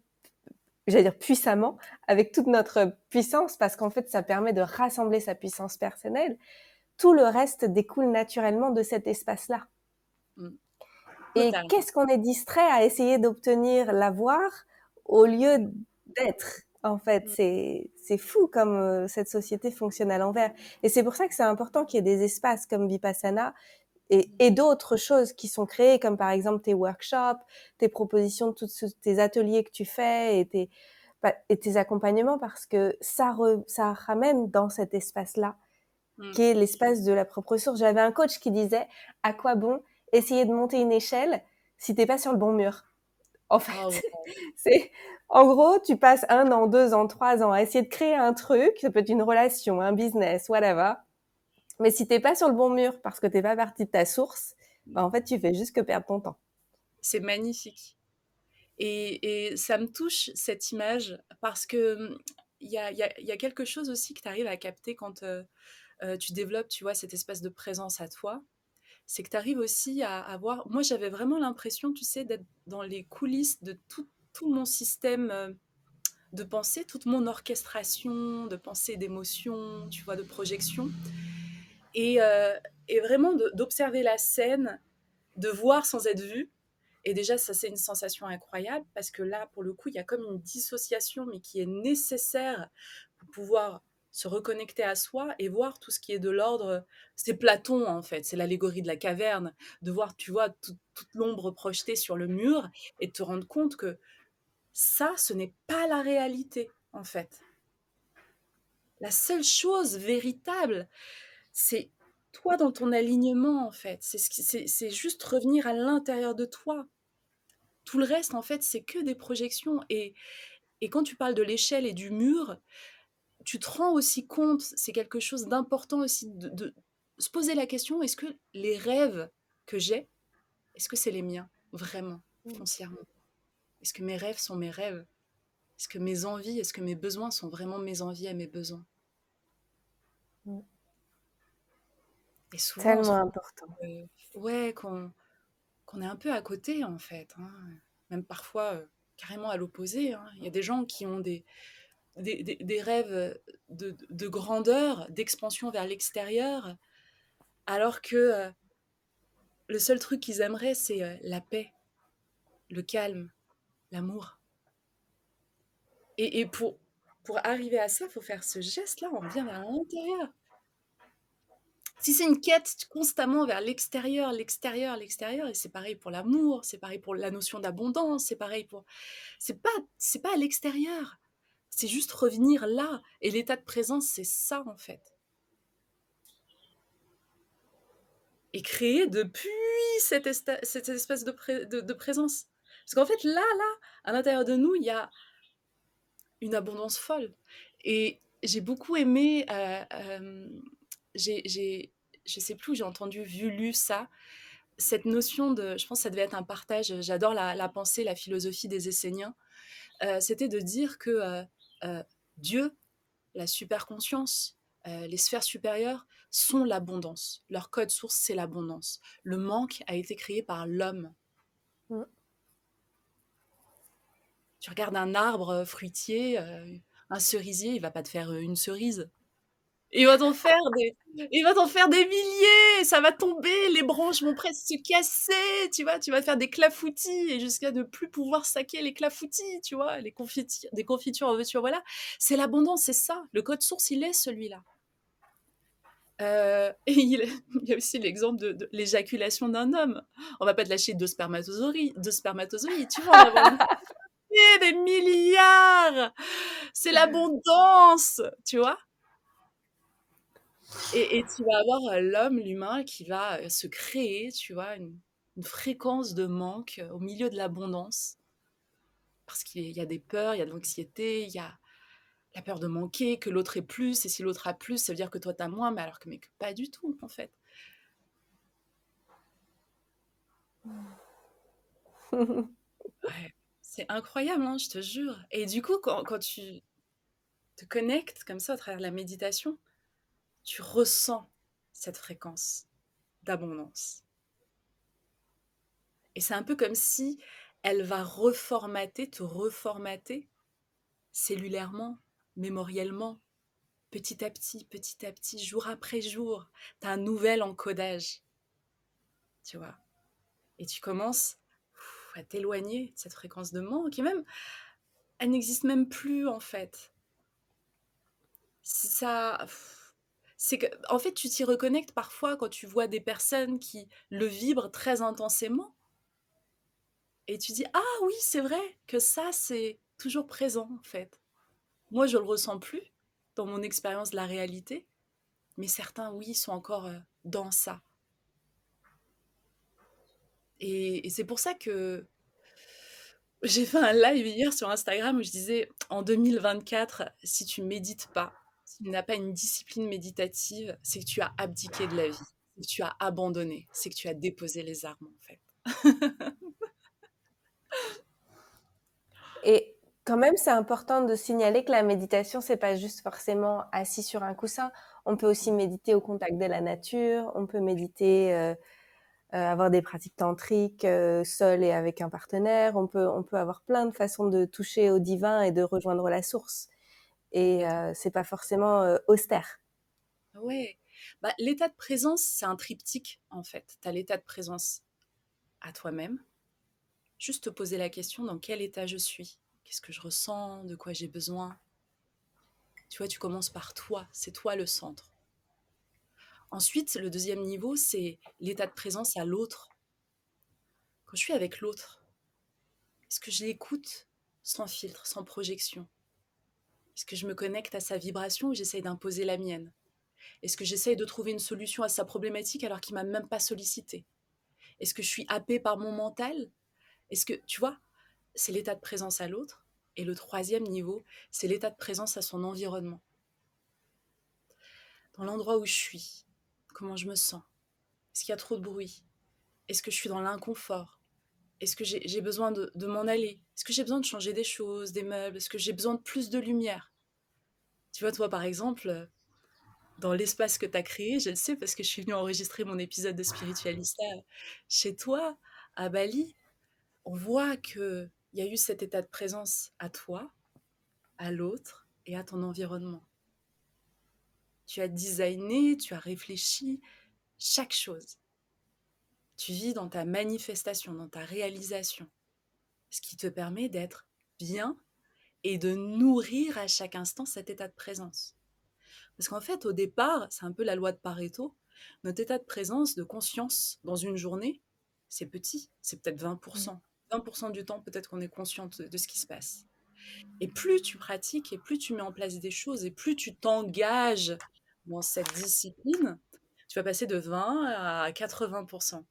j'allais dire puissamment, avec toute notre puissance, parce qu'en fait, ça permet de rassembler sa puissance personnelle, tout le reste découle naturellement de cet espace-là. Mm. Et Totalement. qu'est-ce qu'on est distrait à essayer d'obtenir l'avoir au lieu d'être. En fait, Mm. c'est fou comme cette société fonctionne à l'envers. Et c'est pour ça que c'est important qu'il y ait des espaces comme Vipassana et d'autres choses qui sont créées, comme par exemple tes workshops, tes propositions, tes ateliers que tu fais et tes accompagnements, parce que ça ramène dans cet espace-là, Mm. qui est l'espace de la propre source. J'avais un coach qui disait, à quoi bon essayer de monter une échelle si t'es pas sur le bon mur? En Ah fait, ouais. c'est, en gros, tu passes 1 an, 2 ans, 3 ans à essayer de créer un truc, ça peut être une relation, un business, whatever. Mais si t'es pas sur le bon mur parce que t'es pas parti de ta source, bah en fait, tu fais juste que perdre ton temps. C'est magnifique. Et ça me touche cette image parce que il y a quelque chose aussi que tu arrives à capter quand tu développes, tu vois, cet espace de présence à toi. C'est que tu arrives aussi à avoir. Moi, j'avais vraiment l'impression, tu sais, d'être dans les coulisses de tout mon système de pensée, toute mon orchestration de pensée, d'émotion, tu vois, de projection. Et, euh, et vraiment d'observer la scène, de voir sans être vu. Et déjà, ça, c'est une sensation incroyable parce que là, pour le coup, il y a comme une dissociation, mais qui est nécessaire pour pouvoir se reconnecter à soi et voir tout ce qui est de l'ordre. C'est Platon, en fait, c'est l'allégorie de la caverne, de voir, tu vois, toute l'ombre projetée sur le mur et de te rendre compte que ça, ce n'est pas la réalité, en fait. La seule chose véritable, c'est toi dans ton alignement, en fait. C'est juste revenir à l'intérieur de toi. Tout le reste, en fait, c'est que des projections. Et quand tu parles de l'échelle et du mur, tu te rends aussi compte, c'est quelque chose d'important aussi de se poser la question, est-ce que les rêves que j'ai, est-ce que c'est les miens, vraiment, foncièrement? Est-ce que mes rêves sont mes rêves? Est-ce que mes envies, est-ce que mes besoins sont vraiment mes envies et mes besoins? Et souvent, on se Tellement rend important. compte ouais, qu'on est un peu à côté, en fait, hein. Même parfois, carrément à l'opposé, hein. Il y a des gens qui ont des rêves de grandeur, d'expansion vers l'extérieur, alors que le seul truc qu'ils aimeraient, c'est la paix, le calme, l'amour. Et pour arriver à ça, il faut faire ce geste-là, on revient vers l'intérieur. Si c'est une quête constamment vers l'extérieur, l'extérieur, l'extérieur, et c'est pareil pour l'amour, c'est pareil pour la notion d'abondance, c'est pareil pour... c'est pas à l'extérieur, c'est juste revenir là. Et l'état de présence, c'est ça, en fait. Et créer depuis cette espèce de présence. Parce qu'en fait, là, à l'intérieur de nous, il y a une abondance folle. Et j'ai beaucoup aimé, j'ai, je sais plus où j'ai entendu, lu ça, cette notion de, je pense que ça devait être un partage, j'adore la pensée, la philosophie des Esséniens, c'était de dire que euh, Dieu, la superconscience, les sphères supérieures sont l'abondance. Leur code source, c'est l'abondance. Le manque a été créé par l'homme. Mm. Tu regardes un arbre fruitier, un cerisier, il va pas te faire une cerise. Il va t'en faire il va t'en faire des milliers, ça va tomber, les branches vont presque se casser, tu vois, tu vas faire des clafoutis et jusqu'à ne plus pouvoir saquer les clafoutis, tu vois, des confitures en veux-tu, en voilà. C'est l'abondance, c'est ça. Le code source, il est celui-là. Et il y a aussi l'exemple de l'éjaculation d'un homme. On va pas te lâcher deux spermatozoïdes, tu vas en avoir des milliards. C'est l'abondance, tu vois. Et tu vas avoir l'homme, l'humain, qui va se créer, tu vois, une fréquence de manque au milieu de l'abondance. Parce qu'il y a des peurs, il y a de l'anxiété, il y a la peur de manquer, que l'autre ait plus, et si l'autre a plus, ça veut dire que toi t'as moins, mais alors que, mais que pas du tout, en fait. Ouais. C'est incroyable, hein, je te jure. Et du coup, quand tu te connectes comme ça à travers la méditation, tu ressens cette fréquence d'abondance. Et c'est un peu comme si elle va te reformater cellulairement, mémoriellement, petit à petit, jour après jour. Tu as un nouvel encodage, tu vois. Et tu commences à t'éloigner de cette fréquence de manque. Et même, elle n'existe même plus, en fait. Ça... C'est que, en fait, tu t'y reconnectes parfois quand tu vois des personnes qui le vibrent très intensément. Et tu dis, ah oui, c'est vrai que ça, c'est toujours présent, en fait. Moi, je le ressens plus dans mon expérience de la réalité, mais certains, oui, sont encore dans ça. Et c'est pour ça que j'ai fait un live hier sur Instagram où je disais, en 2024, si tu médites pas, si tu n'as pas une discipline méditative, c'est que tu as abdiqué de la vie, c'est que tu as abandonné, c'est que tu as déposé les armes, en fait. Et quand même, c'est important de signaler que la méditation, c'est pas juste forcément assis sur un coussin. On peut aussi méditer au contact de la nature. On peut méditer, avoir des pratiques tantriques seul et avec un partenaire. On peut avoir plein de façons de toucher au divin et de rejoindre la source. Et Complètement. c'est pas forcément austère. Ouais. Bah, l'état de présence, c'est un triptyque, en fait. Tu as l'état de présence à toi-même, juste te poser la question dans quel état je suis, qu'est-ce que je ressens, de quoi j'ai besoin. Tu vois, tu commences par toi, c'est toi le centre. Ensuite, le deuxième niveau, c'est l'état de présence à l'autre. Quand je suis avec l'autre, est-ce que je l'écoute sans filtre, sans projection? Est-ce que je me connecte à sa vibration ou j'essaye d'imposer la mienne? Est-ce que j'essaye de trouver une solution à sa problématique alors qu'il m'a même pas sollicité? Est-ce que je suis happée par mon mental? Est-ce que, tu vois, c'est l'état de présence à l'autre. Et le troisième niveau, c'est l'état de présence à son environnement. Dans l'endroit où je suis, comment je me sens? Est-ce qu'il y a trop de bruit? Est-ce que je suis dans l'inconfort? Est-ce que j'ai besoin de m'en aller? Est-ce que j'ai besoin de changer des choses, des meubles? Est-ce que j'ai besoin de plus de lumière? Tu vois, toi, par exemple, dans l'espace que tu as créé, je le sais parce que je suis venue enregistrer mon épisode de Spiritualista chez toi, à Bali, on voit qu'il y a eu cet état de présence à toi, à l'autre et à ton environnement. Tu as designé, tu as réfléchi. chaque chose. Tu vis dans ta manifestation, dans ta réalisation, ce qui te permet d'être bien et de nourrir à chaque instant cet état de présence. Parce qu'en fait, au départ, c'est un peu la loi de Pareto, notre état de présence, de conscience dans une journée, c'est petit, c'est peut-être 20%. 20% du temps, peut-être qu'on est consciente de ce qui se passe. Et plus tu pratiques, et plus tu mets en place des choses, et plus tu t'engages dans cette discipline, tu vas passer de 20 à 80%.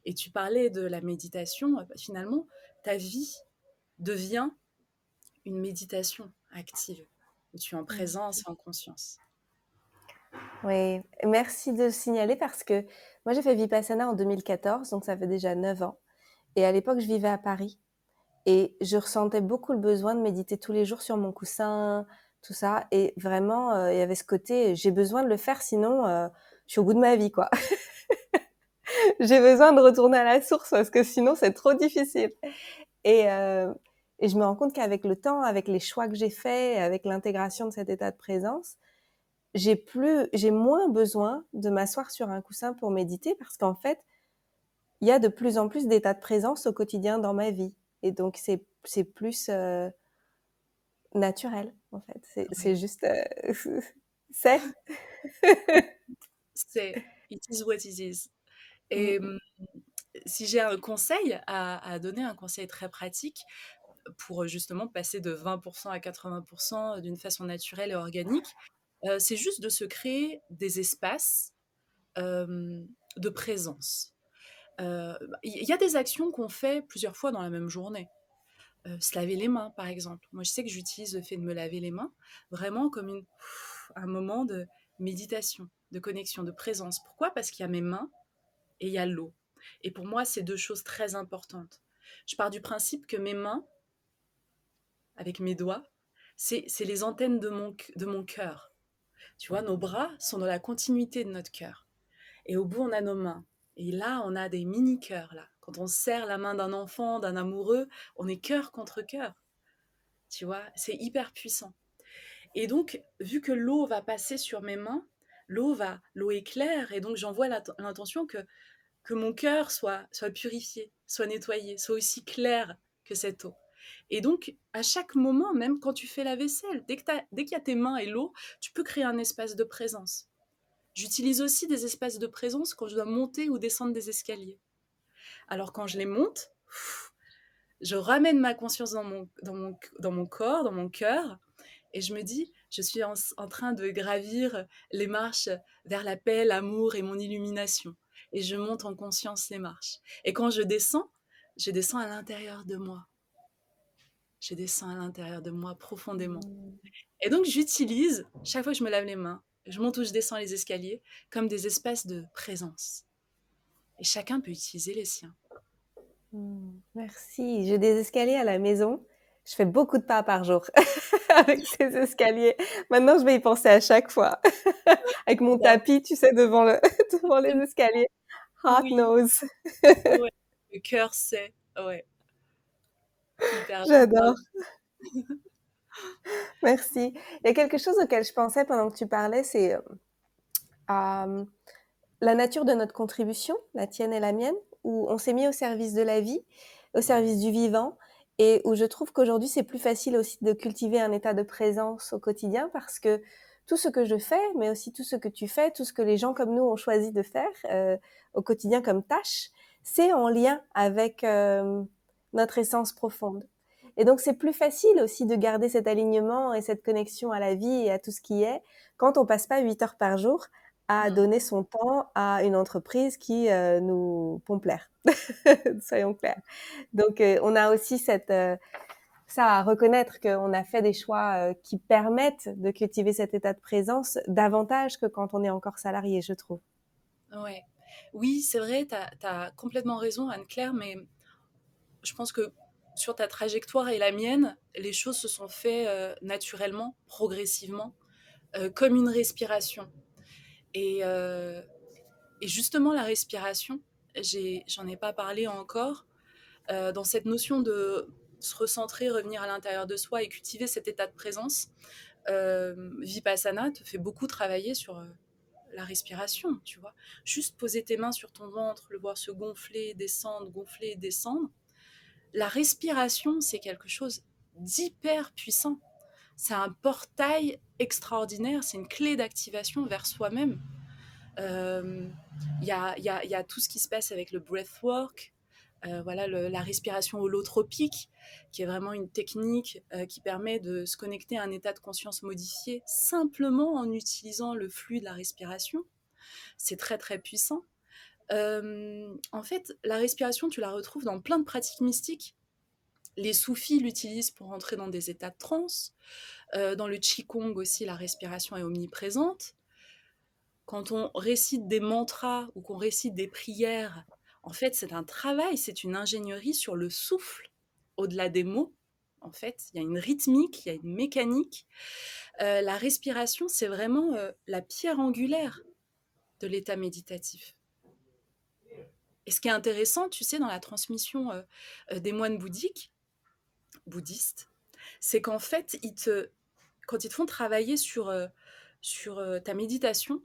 Et tu parlais de la méditation, finalement, ta vie devient une méditation active, où tu es en Mmh. présence et en conscience. Oui, merci de le signaler parce que moi j'ai fait Vipassana en 2014, donc ça fait déjà 9 ans. Et à l'époque, je vivais à Paris et je ressentais beaucoup le besoin de méditer tous les jours sur mon coussin, tout ça. Et vraiment, il y avait ce côté, j'ai besoin de le faire, sinon je suis au bout de ma vie, quoi. J'ai besoin de retourner à la source parce que sinon c'est trop difficile. Et, euh, et je me rends compte qu'avec le temps, avec les choix que j'ai faits, avec l'intégration de cet état de présence, j'ai moins besoin de m'asseoir sur un coussin pour méditer parce qu'en fait, il y a de plus en plus d'états de présence au quotidien dans ma vie. Et donc, c'est plus naturel, en fait. C'est Oui. juste, c'est. C'est it is what it is. Mm, Et si j'ai un conseil à donner, un conseil très pratique pour justement passer de 20% à 80% d'une façon naturelle et organique, c'est juste de se créer des espaces de présence. Il y a des actions qu'on fait plusieurs fois dans la même journée. Se laver les mains, par exemple. Moi, je sais que j'utilise le fait de me laver les mains vraiment comme un moment de méditation, de connexion, de présence. Pourquoi? Parce qu'il y a mes mains et il y a l'eau. Et pour moi, c'est deux choses très importantes. Je pars du principe que mes mains, avec mes doigts, c'est les antennes de mon cœur. Tu vois, nos bras sont dans la continuité de notre cœur. Et au bout, on a nos mains. Et là, on a des mini-cœurs, là. Quand on serre la main d'un enfant, d'un amoureux, on est cœur contre cœur. Tu vois, c'est hyper puissant. Et donc, vu que l'eau va passer sur mes mains, l'eau est claire, et donc j'envoie l'intention que mon cœur soit purifié, soit nettoyé, soit aussi clair que cette eau. Et donc, à chaque moment, même quand tu fais la vaisselle, dès qu'il y a tes mains et l'eau, tu peux créer un espace de présence. J'utilise aussi des espaces de présence quand je dois monter ou descendre des escaliers. Alors quand je les monte, je ramène ma conscience dans mon corps, dans mon cœur, et je me dis, je suis en train de gravir les marches vers la paix, l'amour et mon illumination. Et je monte en conscience les marches. Et quand je descends à l'intérieur de moi. Je descends à l'intérieur de moi profondément. mm, Et donc j'utilise, chaque fois que je me lave les mains, je monte ou je descends les escaliers, comme des espaces de présence. Et chacun peut utiliser les siens. Merci. J'ai des escaliers à la maison. Je fais beaucoup de pas par jour avec ces escaliers. Maintenant, je vais y penser à chaque fois. Avec mon Bah, tapis, tu sais, devant devant les escaliers. Heart oui, knows. ouais. Le cœur sait. Ouais, hyper bien. J'adore. Merci. Il y a quelque chose auquel je pensais pendant que tu parlais, c'est euh, la nature de notre contribution, la tienne et la mienne, où on s'est mis au service de la vie, au service du vivant, et où je trouve qu'aujourd'hui c'est plus facile aussi de cultiver un état de présence au quotidien parce que tout ce que je fais, mais aussi tout ce que tu fais, tout ce que les gens comme nous ont choisi de faire au quotidien comme tâche, c'est en lien avec notre essence profonde. Et donc c'est plus facile aussi de garder cet alignement et cette connexion à la vie et à tout ce qui est quand on passe pas 8 heures par jour à Mm. donner son temps à une entreprise qui nous pompe l'air. Soyons clairs. Donc, on a aussi ça à reconnaître qu'on a fait des choix qui permettent de cultiver cet état de présence davantage que quand on est encore salarié, je trouve. Ouais. Oui, c'est vrai, tu as complètement raison, Anne-Claire, mais je pense que sur ta trajectoire et la mienne, les choses se sont faites naturellement, progressivement, comme une respiration. Et, euh, et justement, la respiration, j'en ai pas parlé encore, dans cette notion de se recentrer, revenir à l'intérieur de soi et cultiver cet état de présence. Vipassana te fait beaucoup travailler sur la respiration, tu vois. Juste poser tes mains sur ton ventre, le voir se gonfler, descendre. La respiration, c'est quelque chose d'hyper puissant. C'est un portail extraordinaire, c'est une clé d'activation vers soi-même. Il y a tout ce qui se passe avec le breathwork, voilà, la respiration holotropique, qui est vraiment une technique qui permet de se connecter à un état de conscience modifié simplement en utilisant le flux de la respiration. C'est très très puissant. En fait, la respiration, tu la retrouves dans plein de pratiques mystiques. Les soufis l'utilisent pour entrer dans des états de transe. Dans le Qigong aussi, la respiration est omniprésente. Quand on récite des mantras ou qu'on récite des prières, en fait, c'est un travail, c'est une ingénierie sur le souffle, au-delà des mots. En fait, il y a une rythmique, il y a une mécanique. La respiration, c'est vraiment la pierre angulaire de l'état méditatif. Et ce qui est intéressant, tu sais, dans la transmission des moines bouddhistes, c'est qu'en fait, quand ils te font travailler sur ta méditation,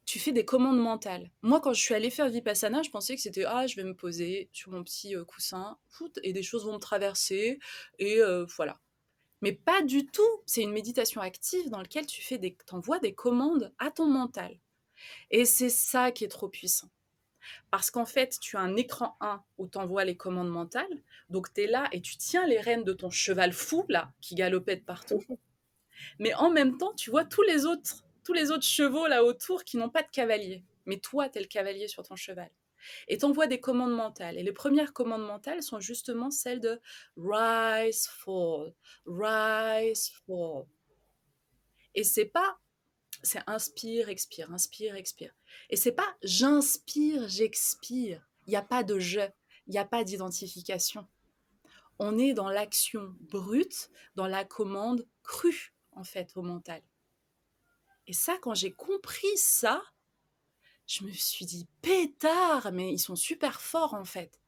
tu fais des commandes mentales. Moi, quand je suis allée faire Vipassana, je pensais que c'était je vais me poser sur mon petit coussin, et des choses vont me traverser, et voilà. Mais pas du tout. C'est une méditation active dans laquelle t'envoies des commandes à ton mental. Et c'est ça qui est trop puissant. Parce qu'en fait, tu as un écran 1 où tu envoies les commandes mentales. Donc, tu es là et tu tiens les rênes de ton cheval fou, là, qui galopait de partout. Mais en même temps, tu vois tous les autres chevaux là autour qui n'ont pas de cavalier. Mais toi, tu es le cavalier sur ton cheval. Et t'envoies des commandes mentales. Et les premières commandes mentales sont justement celles de rise, fall, rise, fall. Et c'est inspire, expire, inspire, expire. Et c'est pas j'inspire, j'expire. Il n'y a pas de je, il n'y a pas d'identification. On est dans l'action brute, dans la commande crue, en fait, au mental. Et ça, quand j'ai compris ça, je me suis dit, pétard, mais ils sont super forts, en fait.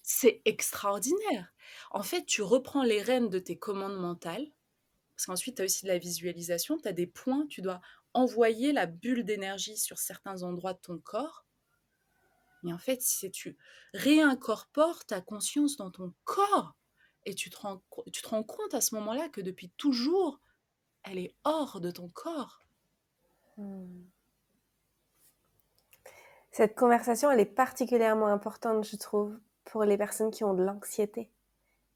C'est extraordinaire. En fait, tu reprends les rênes de tes commandes mentales, parce qu'ensuite, tu as aussi de la visualisation, tu as des points, tu dois envoyer la bulle d'énergie sur certains endroits de ton corps. Et en fait, tu réincorpores ta conscience dans ton corps, et tu te rends compte à ce moment-là que depuis toujours, elle est hors de ton corps. Cette conversation, elle est particulièrement importante, je trouve, pour les personnes qui ont de l'anxiété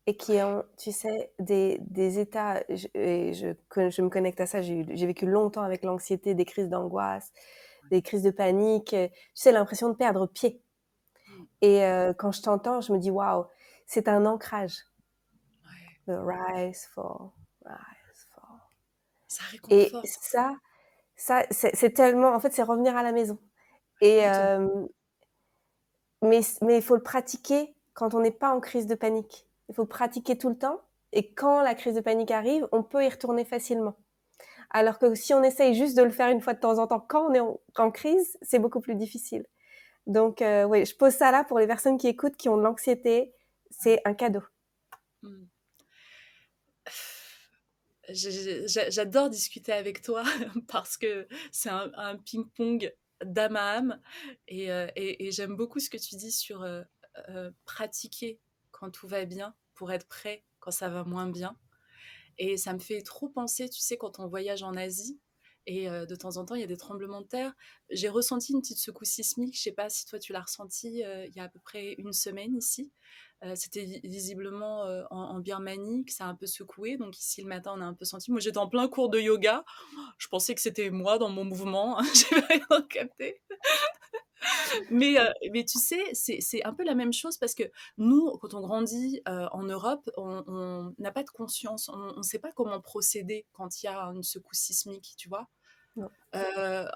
et qui ont, tu sais, des états, je me connecte à ça, j'ai vécu longtemps avec l'anxiété, des crises d'angoisse, des crises de panique, tu sais, l'impression de perdre pied. Et quand je t'entends, je me dis, waouh, c'est un ancrage. Ouais. The rise, fall, rise, fall. Ça Et réconforte. ça c'est tellement, en fait, c'est revenir à la maison. Et mais il faut le pratiquer quand on n'est pas en crise de panique. Il faut le pratiquer tout le temps. Et quand la crise de panique arrive, on peut y retourner facilement. Alors que si on essaye juste de le faire une fois de temps en temps, quand on est en crise, c'est beaucoup plus difficile. Donc, oui, je pose ça là pour les personnes qui écoutent, qui ont de l'anxiété. C'est un cadeau. Mm. J'adore discuter avec toi parce que c'est un ping-pong d'âme à âme, et j'aime beaucoup ce que tu dis sur pratiquer quand tout va bien pour être prêt quand ça va moins bien. Et ça me fait trop penser, tu sais, quand on voyage en Asie et de temps en temps il y a des tremblements de terre. J'ai ressenti une petite secousse sismique, je sais pas si toi tu l'as ressenti il y a à peu près une semaine ici. C'était visiblement en Birmanie que ça a un peu secoué, donc ici le matin on a un peu senti. Moi j'étais en plein cours de yoga, je pensais que c'était moi dans mon mouvement, j'ai rien capté. Mais tu sais, c'est un peu la même chose parce que nous, quand on grandit en Europe, on n'a pas de conscience, on ne sait pas comment procéder quand il y a une secousse sismique, tu vois. Non. Euh,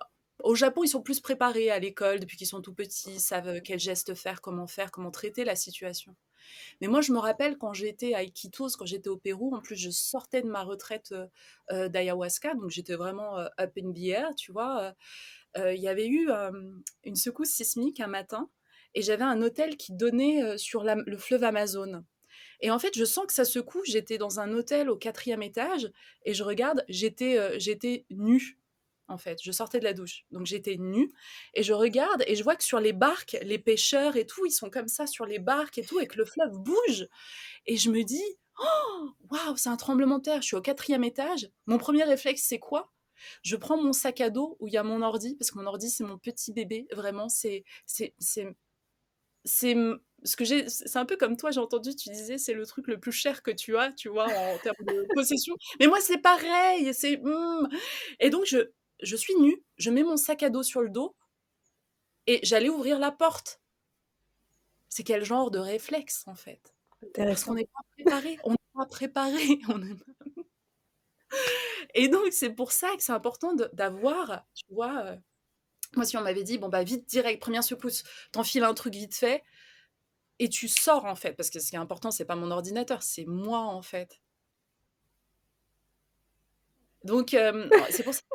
Au Japon, ils sont plus préparés à l'école depuis qu'ils sont tout petits, ils savent quels gestes faire, comment traiter la situation. Mais moi, je me rappelle quand j'étais à Iquitos, quand j'étais au Pérou, en plus, je sortais de ma retraite d'ayahuasca, donc j'étais vraiment up in the air, tu vois. Il y avait eu une secousse sismique un matin, et j'avais un hôtel qui donnait sur le fleuve Amazon. Et en fait, je sens que ça secoue. J'étais dans un hôtel au 4e étage et je regarde, j'étais nue, en fait. Je sortais de la douche. Donc j'étais nue et je regarde et je vois que sur les barques, les pêcheurs et tout, ils sont comme ça sur les barques et tout et que le fleuve bouge. Et je me dis, oh, waouh, c'est un tremblement de terre. Je suis au 4e étage. Mon premier réflexe, c'est quoi? Je prends mon sac à dos où il y a mon ordi, parce que mon ordi, c'est mon petit bébé. Vraiment, c'est ce que j'ai, c'est un peu comme toi, j'ai entendu, tu disais, c'est le truc le plus cher que tu vois, en termes de possession. Mais moi, c'est pareil, Et donc, je suis nue, je mets mon sac à dos sur le dos et j'allais ouvrir la porte. C'est quel genre de réflexe, en fait? Parce qu'on Intéressant. n'est pas préparé, on n'est pas préparé. Et donc, c'est pour ça que c'est important d'avoir, tu vois, moi, si on m'avait dit, bon, bah, vite, direct, première secousse, t'enfiles un truc vite fait, et tu sors, en fait, parce que ce qui est important, c'est pas mon ordinateur, c'est moi, en fait. Donc, c'est pour ça que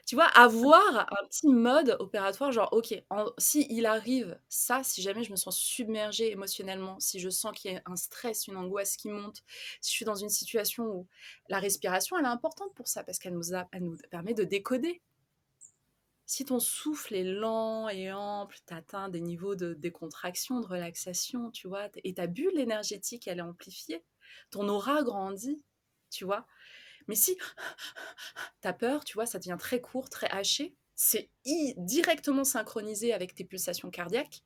tu vois, avoir un petit mode opératoire, genre, OK, si il arrive ça, si jamais je me sens submergée émotionnellement, si je sens qu'il y a un stress, une angoisse qui monte, si je suis dans une situation où la respiration, elle est importante pour ça, parce elle nous permet de décoder. Si ton souffle est lent et ample, tu atteins des niveaux de décontraction, de relaxation, tu vois, et ta bulle énergétique, elle est amplifiée. Ton aura grandit, tu vois. Mais si tu as peur, tu vois, ça devient très court, très haché, c'est directement synchronisé avec tes pulsations cardiaques,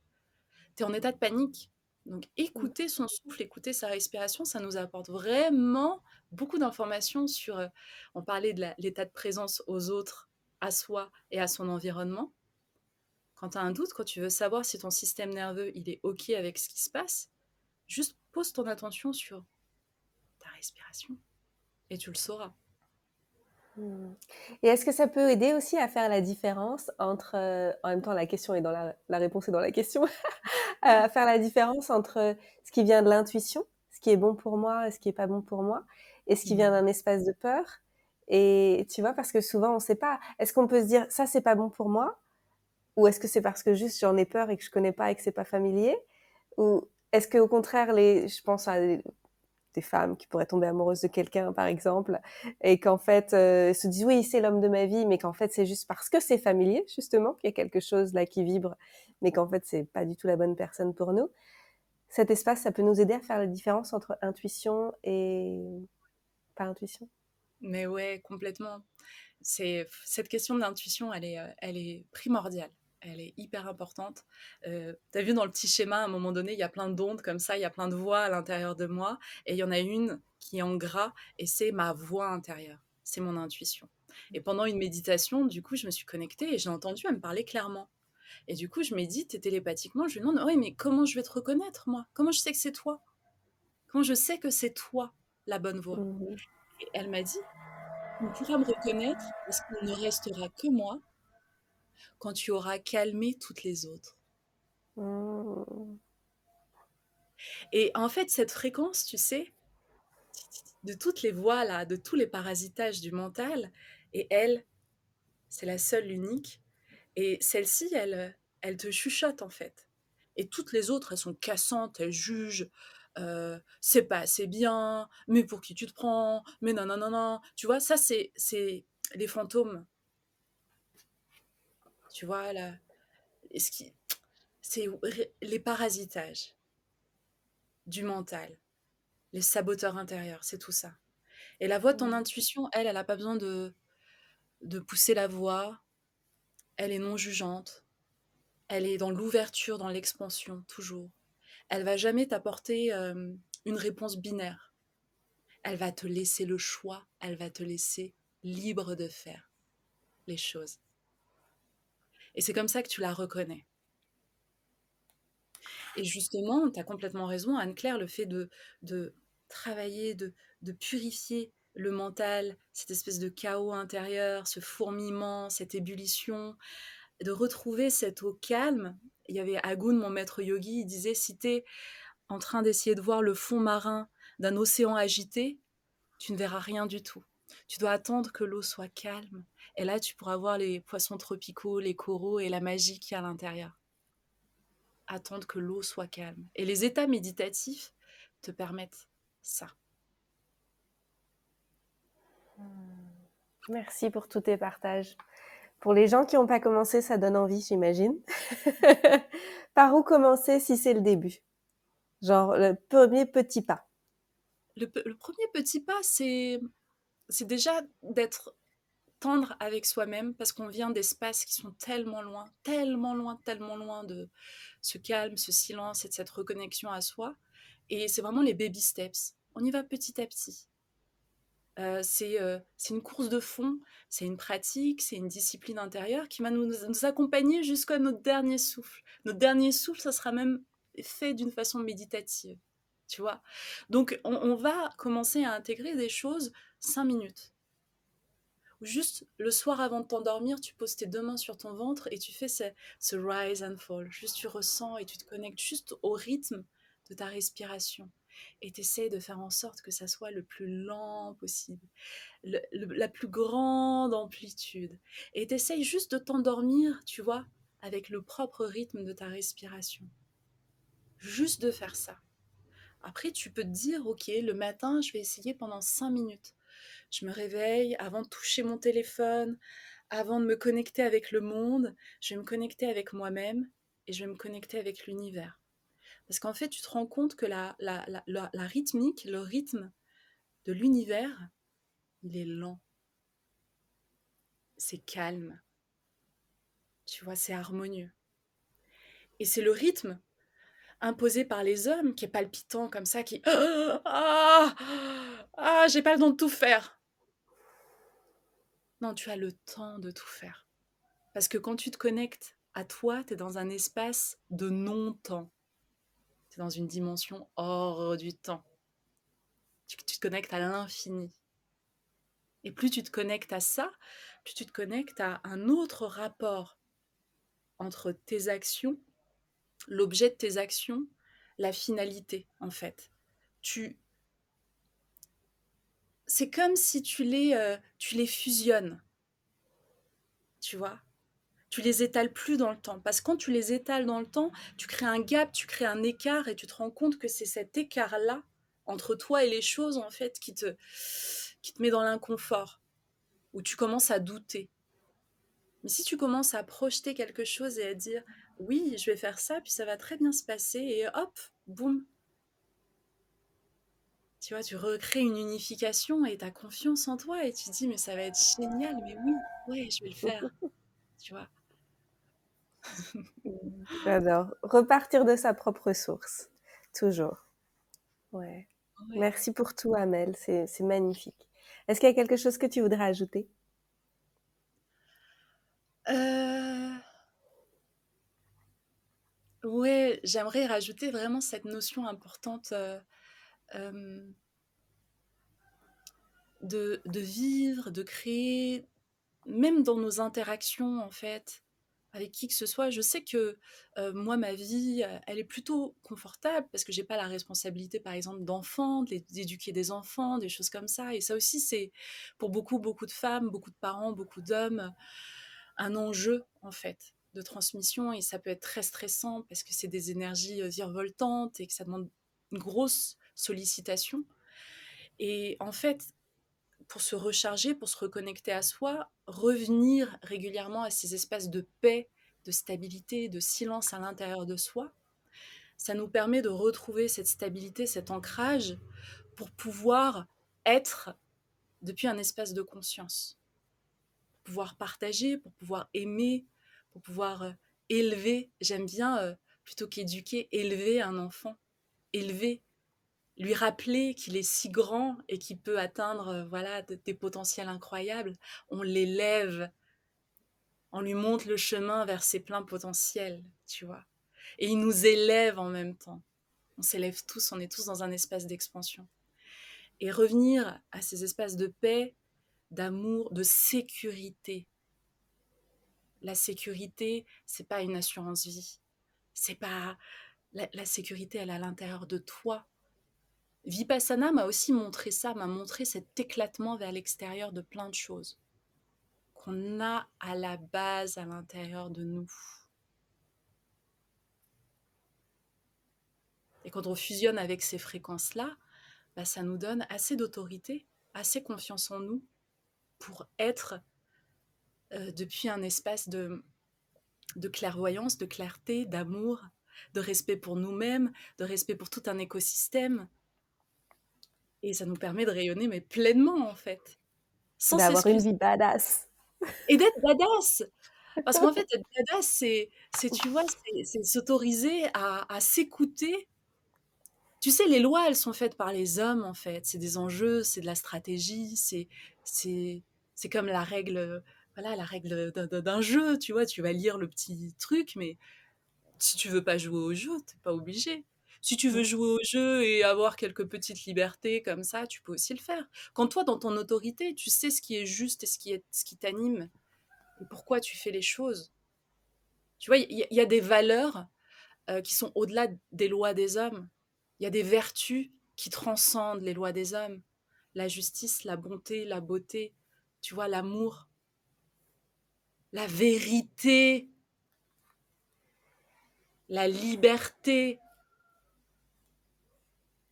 tu es en état de panique. Donc Mmh. écouter son souffle, écouter sa respiration, ça nous apporte vraiment beaucoup d'informations sur, on parlait de l'état de présence aux autres, à soi et à son environnement. Quand tu as un doute, quand tu veux savoir si ton système nerveux il est OK avec ce qui se passe, juste pose ton attention sur ta respiration et tu le sauras. Mmh. Et est-ce que ça peut aider aussi à faire la différence entre, en même temps la question est dans la réponse est dans la question, à faire la différence entre ce qui vient de l'intuition, ce qui est bon pour moi et ce qui est pas bon pour moi, et ce qui vient d'un espace de peur? Et tu vois? Parce que souvent on sait pas. Est-ce qu'on peut se dire: «Ça, c'est pas bon pour moi», ou est-ce que c'est parce que juste j'en ai peur et que je connais pas et que c'est pas familier? Ou est-ce qu'au contraire je pense à des femmes qui pourraient tomber amoureuses de quelqu'un, par exemple, et qu'en fait, se disent: «Oui, c'est l'homme de ma vie», mais qu'en fait, c'est juste parce que c'est familier, justement, qu'il y a quelque chose là qui vibre, mais qu'en fait, c'est pas du tout la bonne personne pour nous. Cet espace, ça peut nous aider à faire la différence entre intuition et pas intuition? Mais ouais, complètement. Cette question d'intuition, elle est primordiale. Elle est hyper importante. Tu as vu dans le petit schéma, à un moment donné, il y a plein d'ondes comme ça, il y a plein de voix à l'intérieur de moi, et il y en a une qui est en gras, et c'est ma voix intérieure, c'est mon intuition. Et pendant une méditation, du coup, je me suis connectée et j'ai entendu, elle me parler clairement. Et du coup, je médite et télépathiquement, je lui demande, oui, mais comment je vais te reconnaître, moi? Comment je sais que c'est toi? Comment je sais que c'est toi, la bonne voix? Mmh. Et elle m'a dit, tu pourras me reconnaître parce qu'il ne restera que moi quand tu auras calmé toutes les autres. Mmh. Et en fait, cette fréquence, tu sais, de toutes les voix là, de tous les parasitages du mental, et elle, c'est la seule, l'unique. Et celle-ci, elle te chuchote en fait. Et toutes les autres, elles sont cassantes, elles jugent. C'est pas assez bien, mais pour qui tu te prends, mais non, non, non, non. Tu vois, ça, c'est les fantômes. Tu vois, là, ce qui, c'est les parasitages du mental, les saboteurs intérieurs, c'est tout ça. Et la voix de ton Mmh. intuition, elle n'a pas besoin de pousser la voix, elle est non jugeante, elle est dans l'ouverture, dans l'expansion, toujours. Elle va jamais t'apporter une réponse binaire. Elle va te laisser le choix, elle va te laisser libre de faire les choses. Et c'est comme ça que tu la reconnais. Et justement, tu as complètement raison, Anne-Claire, le fait de travailler, de purifier le mental, cette espèce de chaos intérieur, ce fourmillement, cette ébullition, de retrouver cette eau calme. Il y avait Agun, mon maître yogi, il disait, si tu es en train d'essayer de voir le fond marin d'un océan agité, tu ne verras rien du tout. Tu dois attendre que l'eau soit calme. Et là, tu pourras voir les poissons tropicaux, les coraux et la magie qu'il y a à l'intérieur. attendre que l'eau soit calme. Et les états méditatifs te permettent ça. Merci pour tous tes partages. Pour les gens qui n'ont pas commencé, ça donne envie, j'imagine. Par où commencer si c'est le début? Genre le premier petit pas. Le premier petit pas, c'est déjà d'être tendre avec soi-même, parce qu'on vient d'espaces qui sont tellement loin, tellement loin, tellement loin de ce calme, ce silence et de cette reconnexion à soi. Et c'est vraiment les baby steps. On y va petit à petit. C'est une course de fond, c'est une pratique, c'est une discipline intérieure qui va nous accompagner jusqu'à notre dernier souffle. Notre dernier souffle, ça sera même fait d'une façon méditative, tu vois. Donc, on va commencer à intégrer des choses 5 minutes. Juste le soir avant de t'endormir, tu poses tes 2 mains sur ton ventre et tu fais ce rise and fall. Juste tu ressens et tu te connectes juste au rythme de ta respiration. Et tu essaies de faire en sorte que ça soit le plus lent possible, la plus grande amplitude. Et tu essaies juste de t'endormir, tu vois, avec le propre rythme de ta respiration. Juste de faire ça. Après, tu peux te dire, ok, le matin, je vais essayer pendant 5 minutes. Je me réveille avant de toucher mon téléphone, avant de me connecter avec le monde, je vais me connecter avec moi-même et je vais me connecter avec l'univers. Parce qu'en fait, tu te rends compte que la rythmique, le rythme de l'univers, il est lent, c'est calme, tu vois, c'est harmonieux. Et c'est le rythme imposé par les hommes qui est palpitant comme ça, qui... j'ai pas le temps de tout faire. Non, tu as le temps de tout faire. Parce que quand tu te connectes à toi, tu es dans un espace de non-temps. Tu es dans une dimension hors du temps. Tu te connectes à l'infini. Et plus tu te connectes à ça, plus tu te connectes à un autre rapport entre tes actions, l'objet de tes actions, la finalité, en fait. C'est comme si tu les fusionnes, tu vois. Tu les étales plus dans le temps. Parce que quand tu les étales dans le temps, tu crées un gap, tu crées un écart et tu te rends compte que c'est cet écart-là entre toi et les choses, en fait, qui te met dans l'inconfort, où tu commences à douter. Mais si tu commences à projeter quelque chose et à dire oui, je vais faire ça, puis ça va très bien se passer, et hop, boum, tu vois, tu recrées une unification et tu as confiance en toi et tu te dis mais ça va être génial, mais oui, ouais, je vais le faire, tu vois. J'adore. Repartir de sa propre source. Toujours. Ouais. Ouais. Merci pour tout, Amel. C'est magnifique. Est-ce qu'il y a quelque chose que tu voudrais ajouter? Euh... Ouais, j'aimerais rajouter vraiment cette notion importante euh, de vivre, de créer, même dans nos interactions en fait, avec qui que ce soit. Je sais que moi, ma vie, elle est plutôt confortable parce que j'ai pas la responsabilité, par exemple, d'enfants, d'éduquer des enfants, des choses comme ça. Et ça aussi, c'est pour beaucoup, beaucoup de femmes, beaucoup de parents, beaucoup d'hommes, un enjeu en fait de transmission. Et ça peut être très stressant parce que c'est des énergies virevoltantes et que ça demande une grosse sollicitation. Et en fait, pour se recharger, pour se reconnecter à soi, revenir régulièrement à ces espaces de paix, de stabilité, de silence à l'intérieur de soi, ça nous permet de retrouver cette stabilité, cet ancrage pour pouvoir être depuis un espace de conscience, pour pouvoir partager, pour pouvoir aimer, pour pouvoir élever. J'aime bien, plutôt qu'éduquer, élever un enfant, élever, lui rappeler qu'il est si grand et qu'il peut atteindre voilà, des potentiels incroyables. On l'élève, on lui montre le chemin vers ses pleins potentiels, tu vois. Et il nous élève en même temps. On s'élève tous, on est tous dans un espace d'expansion. Et revenir à ces espaces de paix, d'amour, de sécurité. La sécurité, c'est pas une assurance vie. C'est pas la sécurité, elle est à l'intérieur de toi. Vipassana m'a aussi montré ça, m'a montré cet éclatement vers l'extérieur de plein de choses qu'on a à la base à l'intérieur de nous. Et quand on fusionne avec ces fréquences-là, bah, ça nous donne assez d'autorité, assez confiance en nous pour être depuis un espace de clairvoyance, de clarté, d'amour, de respect pour nous-mêmes, de respect pour tout un écosystème. Et ça nous permet de rayonner, mais pleinement, en fait, sans D'avoir une s'excuser. vie badass. Et d'être badass. Parce qu'en fait, être badass, tu vois, c'est s'autoriser à s'écouter. Tu sais, les lois, elles sont faites par les hommes, en fait. C'est des enjeux, c'est de la stratégie, c'est, c'est comme la règle, voilà, la règle d'un jeu, tu vois. Tu vas lire le petit truc, mais si tu veux pas jouer au jeu, t'es pas obligé. Si tu veux jouer au jeu et avoir quelques petites libertés comme ça, tu peux aussi le faire. Quand toi, dans ton autorité, tu sais ce qui est juste et ce qui t'anime et pourquoi tu fais les choses. Tu vois, il y a des valeurs qui sont au-delà des lois des hommes. Il y a des vertus qui transcendent les lois des hommes. La justice, la bonté, la beauté, tu vois, l'amour, la vérité, la liberté.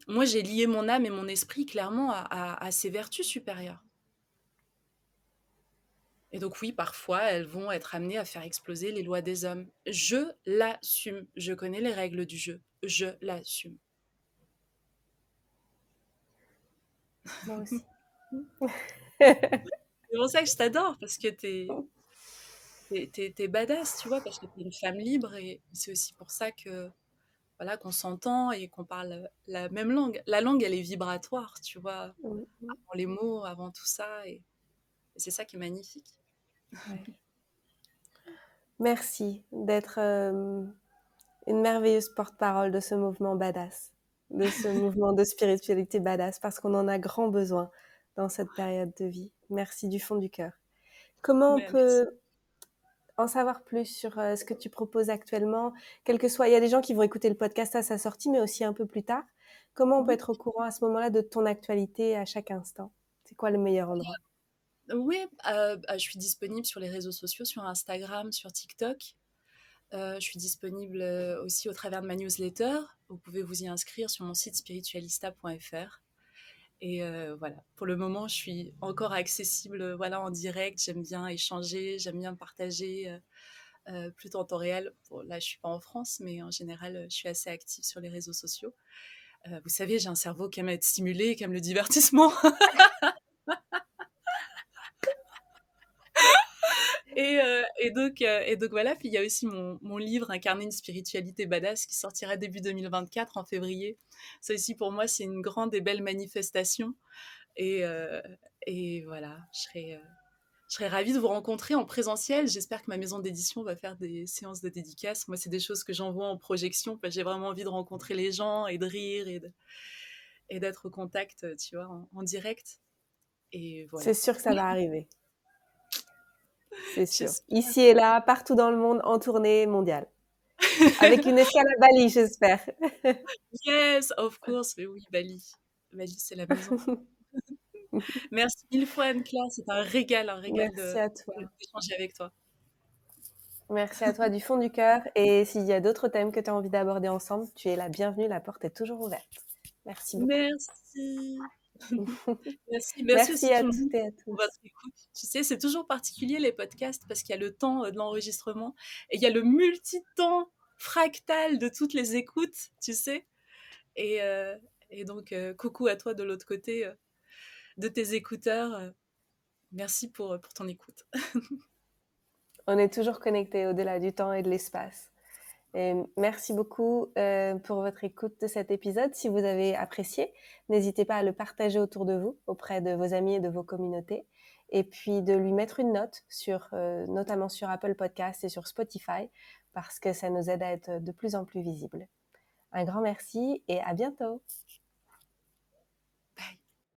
Moi, j'ai lié mon âme et mon esprit clairement à ces vertus supérieures. Et donc oui, parfois, elles vont être amenées à faire exploser les lois des hommes. Je l'assume. Je connais les règles du jeu. Je l'assume. Moi aussi. C'est pour ça que je t'adore, parce que t'es badass, tu vois, parce que t'es une femme libre et c'est aussi pour ça que voilà qu'on s'entend et qu'on parle la même langue. La langue, elle est vibratoire, tu vois, avant les mots, avant tout ça, et c'est ça qui est magnifique. Ouais. Merci d'être une merveilleuse porte-parole de ce mouvement badass, de ce mouvement de spiritualité badass, parce qu'on en a grand besoin dans cette période de vie. Merci du fond du cœur. Comment on Mais merci. peut en savoir plus sur ce que tu proposes actuellement, quel que soit, il y a des gens qui vont écouter le podcast à sa sortie, mais aussi un peu plus tard. Comment on peut Mhm. être au courant à ce moment-là de ton actualité à chaque instant? C'est quoi le meilleur endroit? Oui, je suis disponible sur les réseaux sociaux, sur Instagram, sur TikTok. Je suis disponible aussi au travers de ma newsletter. Vous pouvez vous y inscrire sur mon site spiritualista.fr. Et voilà, pour le moment, je suis encore accessible voilà, en direct. J'aime bien échanger, j'aime bien partager plutôt en temps réel. Bon, là, je suis pas en France, mais en général, je suis assez active sur les réseaux sociaux. Vous savez, j'ai un cerveau qui aime être stimulé, qui aime le divertissement. Et donc voilà, puis il y a aussi mon livre Incarner une spiritualité badass qui sortira début 2024 en février. Ça aussi pour moi c'est une grande et belle manifestation et, euh, et voilà, je serais ravie de vous rencontrer en présentiel. J'espère que ma maison d'édition va faire des séances de dédicaces. Moi c'est des choses que j'envoie en projection parce que j'ai vraiment envie de rencontrer les gens et de rire et d'être au contact, tu vois, en direct. Et C'est voilà. sûr que ça va arriver. C'est sûr. J'espère. Ici et là, partout dans le monde, en tournée mondiale. Avec une escale à Bali, j'espère. Yes, of course. Mais oui, Bali. Bali, c'est la maison. Merci mille fois, Anne-Claire. C'est un régal Merci à toi. d'échanger avec toi. Merci à toi du fond du cœur. Et s'il y a d'autres thèmes que tu as envie d'aborder ensemble, tu es la bienvenue. La porte est toujours ouverte. Merci beaucoup. Merci. Merci Merci aussi à tout le monde toutes et à pour tous. votre écoute. Tu sais, c'est toujours particulier les podcasts parce qu'il y a le temps de l'enregistrement et il y a le multitemps fractal de toutes les écoutes, tu sais. Et, euh, et donc, coucou à toi de l'autre côté de tes écouteurs. Merci pour ton écoute. On est toujours connectés au-delà du temps et de l'espace. Et merci beaucoup pour votre écoute de cet épisode. Si vous avez apprécié, n'hésitez pas à le partager autour de vous, auprès de vos amis et de vos communautés. Et puis de lui mettre une note, notamment sur Apple Podcasts et sur Spotify, parce que ça nous aide à être de plus en plus visibles. Un grand merci et à bientôt.